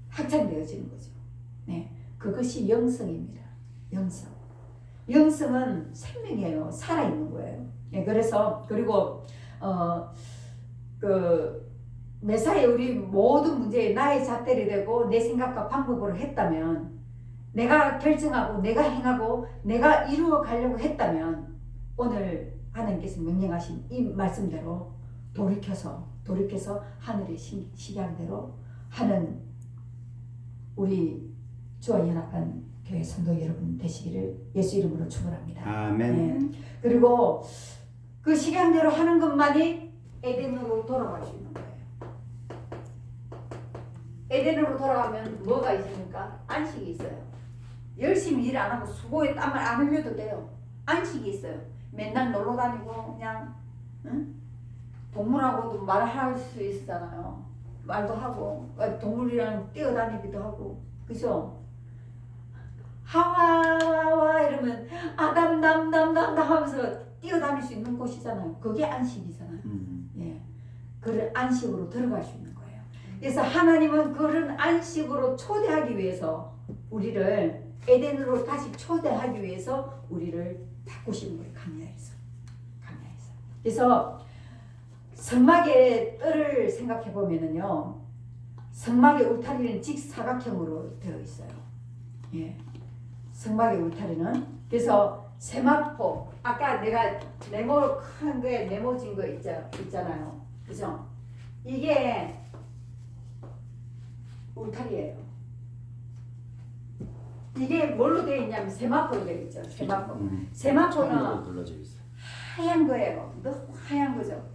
확장되어지는 거죠. 네, 그것이 영성입니다. 영성. 영성은 생명이에요. 살아있는 거예요. 네, 그래서 그리고 매사에 우리 모든 문제에 나의 잣대를 대고 내 생각과 방법으로 했다면 내가 결정하고 내가 행하고 내가 이루어 가려고 했다면 오늘 하나님께서 명령하신 이 말씀대로 돌이켜서 하늘의 식양대로 하는 우리 주와 연합한 교회 성도 여러분 되시기를 예수 이름으로 축원합니다. 아멘. 네. 그리고 그 식양대로 하는 것만이 에덴으로 돌아갈 수 있는 거예요. 에덴으로 돌아가면 뭐가 있습니까? 안식이 있어요. 열심히 일 안 하고 수고에 땀을 안 흘려도 돼요. 안식이 있어요. 맨날 놀러 다니고 그냥 응? 동물하고도 말할 수 있잖아요. 말도 하고 동물이랑 뛰어다니기도 하고 그죠? 하와와 이러면 아담 담담담담 하면서 뛰어다닐 수 있는 곳이잖아요. 그게 안식이잖아요. 예, 그런 안식으로 들어갈 수 있는 거예요. 그래서 하나님은 그런 안식으로 초대하기 위해서 우리를 에덴으로 다시 초대하기 위해서 우리를 바꾸시는 거예요. 강야에서. 그래서 성막의 뜰을 생각해 보면은요, 성막의 울타리는 직사각형으로 되어 있어요. 예, 성막의 울타리는 그래서 세마포 아까 내가 네모큰 거에 네모진 거 있잖아요. 그죠? 이게 울타리예요. 이게 뭘로 되어 있냐면 세마포로 되어 있죠. 세마포. 세마포는 둘러져 있어요. 하얀 거예요. 너무 하얀 거죠.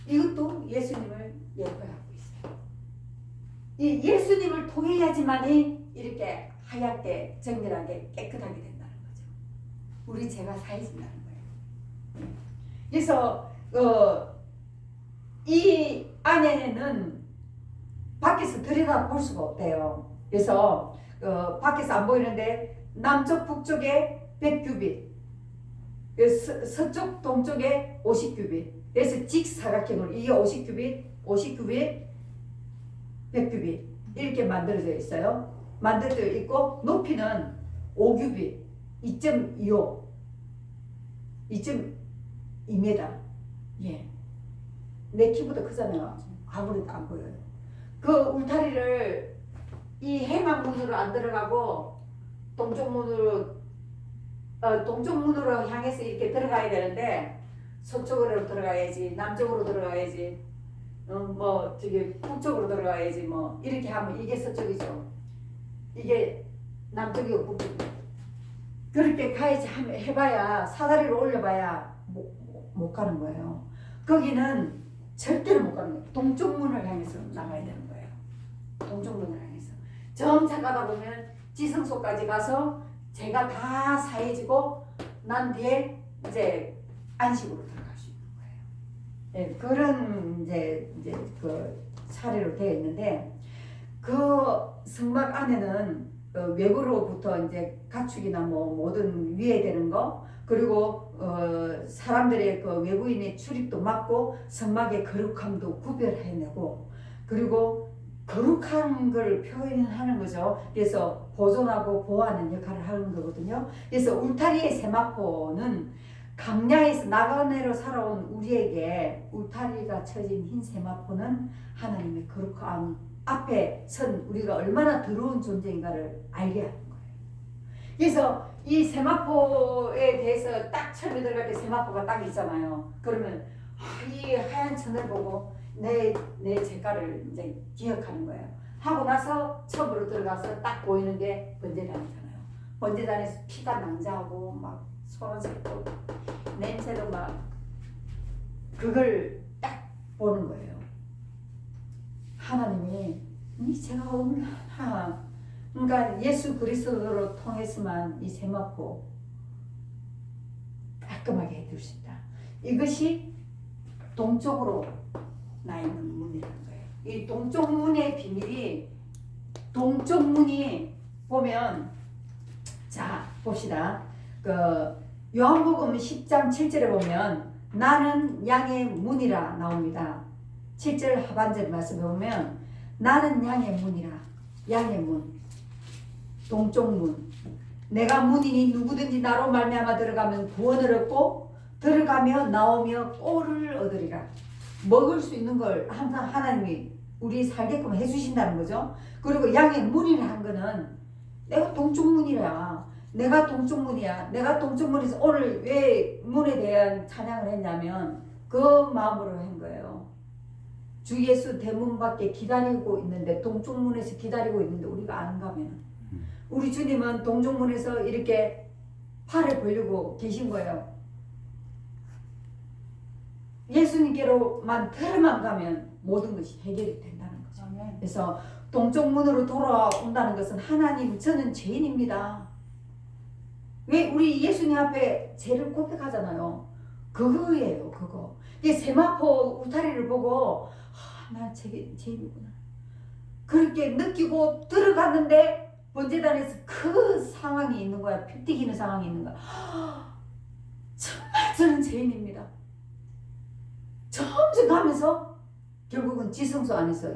이것도 예수님을 예표하고 있어요. 이 예수님을 통해야지만이 이렇게 하얗게 정밀하게 깨끗하게 된다는 거죠. 우리 죄가 사해진다는 거예요. 그래서 이 안에는 밖에서 들여다볼 수가 없대요. 그래서 밖에서 안 보이는데 남쪽 북쪽에 100규빗, 서쪽 동쪽에 50규빗. 그래서 직사각형으로 이게 50규빗, 100규빗 이렇게 만들어져 있어요. 만들어져 있고 높이는 5규빗, 2.2m. 예, 내 키보다 크잖아요. 아무래도 안 보여요. 그 울타리를 이 해망문으로 안 들어가고 동쪽문으로 향해서 이렇게 들어가야 되는데 서쪽으로 들어가야지, 남쪽으로 들어가야지, 저기 북쪽으로 들어가야지, 뭐 이렇게 하면 이게 서쪽이죠. 이게 남쪽이고 북쪽이고. 그렇게 가야지 해봐야 사다리를 올려봐야 못 가는 거예요. 거기는 절대로 못 가는 거예요. 동쪽문을 향해서 나가야 되는 거예요. 동쪽문을 향해서. 점차 가다 보면 지성소까지 가서 제가 다 사해지고 난 뒤에 이제 안식으로 들어갈 수 있는 거예요. 네, 그런 이제 그 사례로 되어 있는데 그 성막 안에는 외부로부터 이제 가축이나 뭐 모든 위해되는 거 그리고 사람들의 그 외부인의 출입도 막고 성막의 거룩함도 구별해내고 그리고 거룩한 걸 표현하는 거죠. 그래서 보존하고 보호하는 역할을 하는 거거든요. 그래서 울타리의 세마포는 강야에서 나그네로 살아온 우리에게 울타리가 쳐진 흰 세마포는 하나님의 거룩함 앞에 선 우리가 얼마나 더러운 존재인가를 알게 하는 거예요. 그래서 이 세마포에 대해서 딱 처음에 들어갈 때 세마포가 딱 있잖아요. 그러면 이 하얀 천을 보고 내 죄가를 이제 기억하는 거예요. 하고 나서 처음으로 들어가서 딱 보이는 게 번제단이잖아요. 번제단에서 피가 낭자하고 막 소란스럽고 냄새도 막 그걸 딱 보는 거예요. 하나님이 이 죄가 얼마나 그러니까 예수 그리스도로 통해서만 이 세마포 깔끔하게 해줄 수 있다. 이것이 동쪽으로 나 있는 문이라는 거예요. 이 동쪽 문의 비밀이 동쪽 문이 보면 자 봅시다. 그 요한복음 10장 7절에 보면 나는 양의 문이라 나옵니다. 7절 하반절 말씀에 보면 나는 양의 문이라 양의 문 동쪽 문 내가 문이니 누구든지 나로 말미암아 들어가면 구원을 얻고 들어가며 나오며 꼴을 얻으리라. 먹을 수 있는 걸 항상 하나님이 우리 살게끔 해주신다는 거죠. 그리고 양의 문이라 한 거는 내가 동쪽 문이라 내가 동쪽 문이야. 내가 동쪽 문에서 오늘 왜 문에 대한 찬양을 했냐면 그 마음으로 한 거예요. 주 예수 대문 밖에 기다리고 있는데 동쪽 문에서 기다리고 있는데 우리가 안 가면 우리 주님은 동쪽 문에서 이렇게 팔을 벌리고 계신 거예요. 예수님께로만 들어만 가면 모든 것이 해결이 된다는 거죠. 그래서 동쪽 문으로 돌아온다는 것은 하나님 저는 죄인입니다. 왜 우리 예수님 앞에 죄를 고백하잖아요. 그거예요, 그거. 이 세마포 울타리를 보고 난 죄인이구나. 그렇게 느끼고 들어갔는데 번제단에서 그 상황이 있는 거야. 피 튀기는 상황이 있는 거야. 정말 저는 죄인입니다. 점점 가면서 결국은 지성소 안에서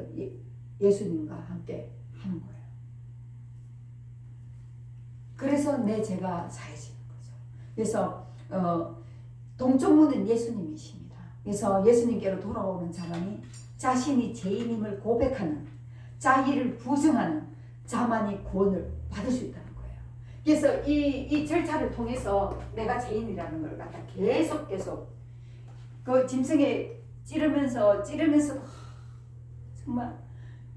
예수님과 함께 하는 거예요. 그래서 내 죄가 사해지는 거죠. 그래서 동쪽문은 예수님이십니다. 그래서 예수님께로 돌아오는 자만이 자신이 죄인임을 고백하는, 자기를 부정하는 자만이 구원을 받을 수 있다는 거예요. 그래서 이 절차를 통해서 내가 죄인이라는 걸 갖다 계속 그 짐승에 찌르면서 정말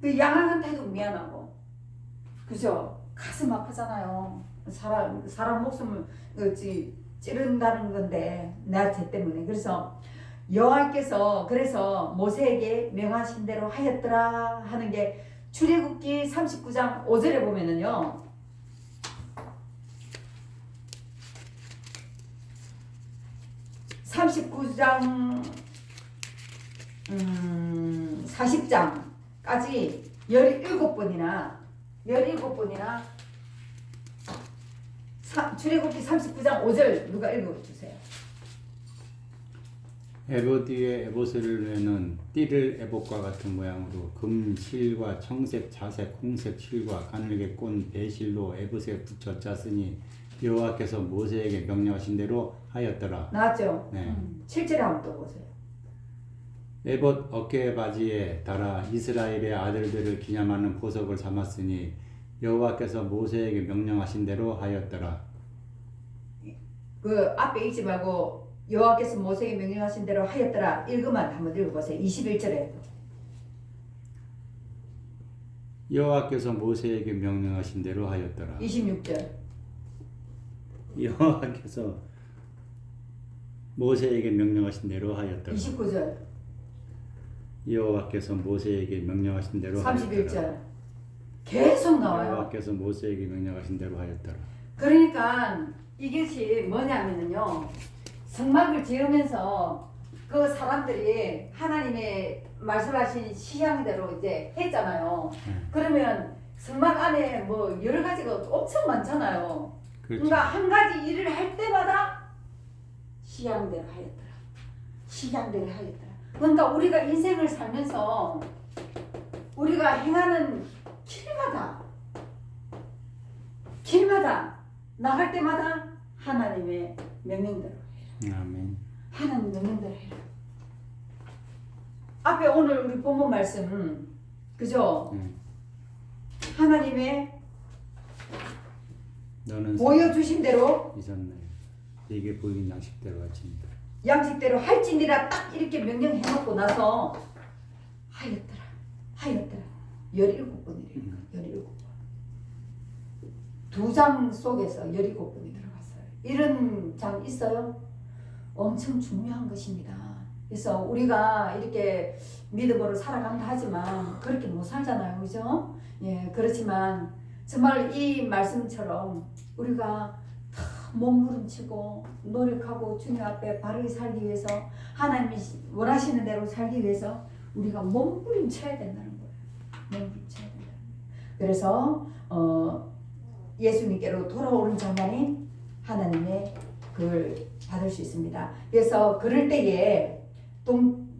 그 양한테도 미안하고, 그죠? 가슴 아프잖아요. 사람 목숨을 찌른다는 건데 내 죄 때문에. 그래서 여호와께서 그래서 모세에게 명하신 대로 하였더라 하는 게 출애굽기 39장 5절에 보면은요. (39장) 40장까지 17번이나 출애굽기 39장 5절 누가 읽어주세요. 에봇 위에 에봇을 매는 띠를 에봇과 같은 모양으로 금 실과 청색, 자색, 홍색 실과 가늘게 꼰 배실로 에봇에 붙여 짰으니 여호와께서 모세에게 명령하신 대로 하였더라. 나왔죠? 네. 7절에 한번 또 보세요. 에봇 어깨 바지에 달아 이스라엘의 아들들을 기념하는 보석을 삼았으니 여호와께서 모세에게 명령하신 대로 하였더라. 그 앞에 읽지 말고 여호와께서 모세에게 명령하신 대로 하였더라. 읽으면 한번 읽어보세요. 21절에 여호와께서 모세에게 명령하신 대로 하였더라. 26절 여호와께서 모세에게 명령하신 대로 하였더라. 29절 여호와께서 모세에게 명령하신 대로 31절 하였더라. 계속 나와요. 여호와께서 모세에게 명령하신 대로 하였더라. 그러니까 이것이 뭐냐면요, 성막을 지으면서 그 사람들이 하나님의 말씀하신 시향대로 이제 했잖아요. 그러면 성막 안에 뭐 여러 가지가 엄청 많잖아요. 그렇죠. 그러니까 한 가지 일을 할 때마다 시향대로 하였더라. 시향대로 하였더라. 그러니까 우리가 인생을 살면서 우리가 행하는 길마다 나갈 때마다 하나님의 명령대로 해라. 아멘. 하나님 명령대로 해라. 앞에 오늘 우리 본문 말씀, 그죠? 하나님의 너는 보여주신 대로 이전날 네게 보인 양식대로 할지니라. 양식대로 할지니라 딱 이렇게 명령해놓고 나서 하였더라. 17번이래요. 17번. 두 장 속에서 17번이 들어갔어요. 이런 장 있어요? 엄청 중요한 것입니다. 그래서 우리가 이렇게 믿음으로 살아간다 하지만 그렇게 못 살잖아요. 그죠? 예, 그렇지만 정말 이 말씀처럼 우리가 다 몸부림치고 노력하고 주님 앞에 바르게 살기 위해서, 하나님이 원하시는 대로 살기 위해서 우리가 몸부림쳐야 된다는 거예요. 몸부림쳐야 된다는 거예요. 그래서 예수님께로 돌아오는 자만이 하나님의 그걸 받을 수 있습니다. 그래서 그럴 때에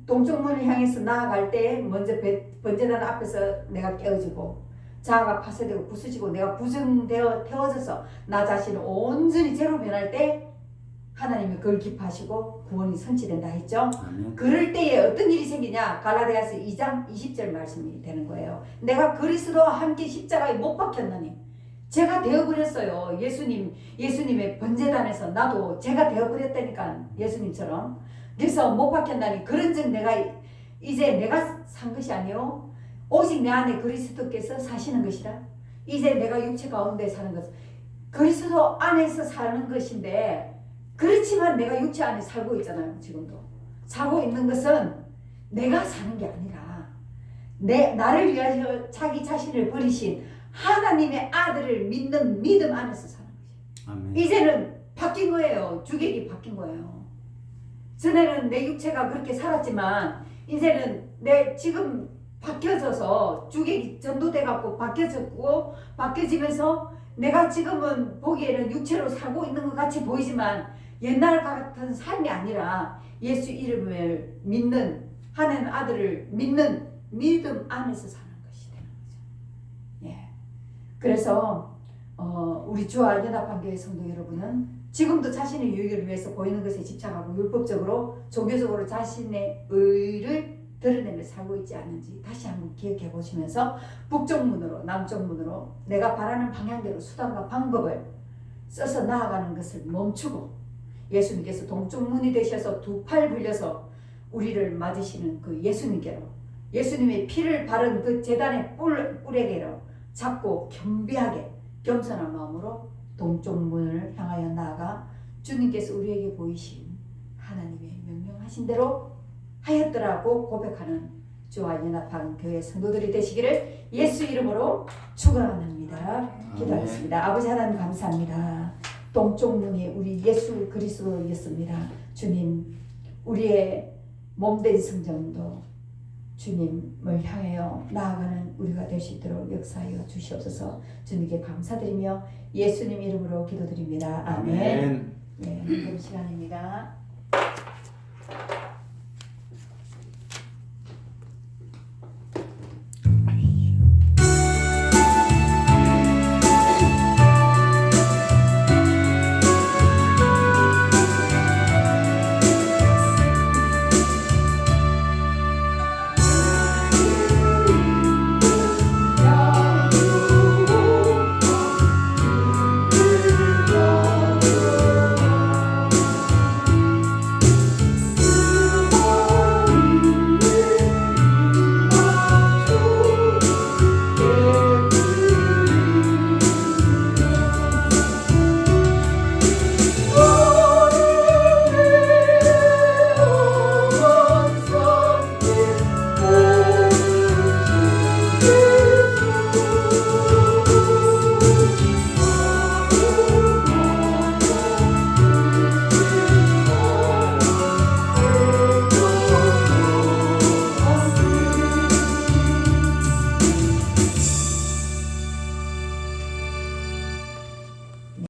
동쪽문을 향해서 나아갈 때 먼저 번제단 앞에서 내가 깨어지고 자아가 파쇄되고 부수지고 내가 부정되어 태워져서 나 자신을 온전히 죄로 변할 때 하나님이 그걸 기뻐하시고 구원이 성취된다 했죠. 그럴 때에 어떤 일이 생기냐? 갈라디아서 2장 20절 말씀이 되는 거예요. 내가 그리스도와 함께 십자가에 못 박혔나니 제가 되어버렸어요. 예수님의 번제단에서 나도 제가 되어버렸다니까, 예수님처럼. 그래서 못 박혔나니 그런즉 내가 이제 내가 산 것이 아니요 오직 내 안에 그리스도께서 사시는 것이라. 이제 내가 육체 가운데 사는 것, 그리스도 안에서 사는 것인데, 그렇지만 내가 육체 안에 살고 있잖아요. 지금도 살고 있는 것은 내가 사는 게 아니라 나를 위하여 자기 자신을 버리신 하나님의 아들을 믿는 믿음 안에서 사는 거지. 아멘. 이제는 바뀐 거예요. 주객이 바뀐 거예요. 전에는 내 육체가 그렇게 살았지만 이제는 내 지금 바뀌어져서 주객이 전도돼 갖고 바뀌어졌고 바뀌어지면서 내가 지금은 보기에는 육체로 살고 있는 것 같이 보이지만 옛날 같은 삶이 아니라 예수 이름을 믿는 하나님 아들을 믿는 믿음 안에서 사는 것이 되는 거죠. 예. 그래서 우리 주와 연합한 교회 성도 여러분은 지금도 자신의 유익을 위해서 보이는 것에 집착하고 율법적으로 종교적으로 자신의 의를 드러내며 살고 있지 않는지 다시 한번 기억해 보시면서 북쪽 문으로 남쪽 문으로 내가 바라는 방향대로 수단과 방법을 써서 나아가는 것을 멈추고 예수님께서 동쪽 문이 되셔서 두 팔 불려서 우리를 맞으시는 그 예수님께로 예수님의 피를 바른 그 제단의 뿔에게로 잡고 겸비하게 겸손한 마음으로 동쪽 문을 향하여 나아가 주님께서 우리에게 보이신 하나님의 명령하신 대로 하였더라고 고백하는 주와 연합한 교회 성도들이 되시기를 예수 이름으로 축원합니다. 기도하겠습니다. 아버지 하나님 감사합니다. 동쪽 문이 우리 예수 그리스도였습니다. 주님 우리의 몸된 성전도 주님을 향하여 나아가는 우리가 될 수 있도록 역사하여 주시옵소서. 주님께 감사드리며 예수님 이름으로 기도드립니다. 아멘. 아멘. 네, 그럼 시간입니다.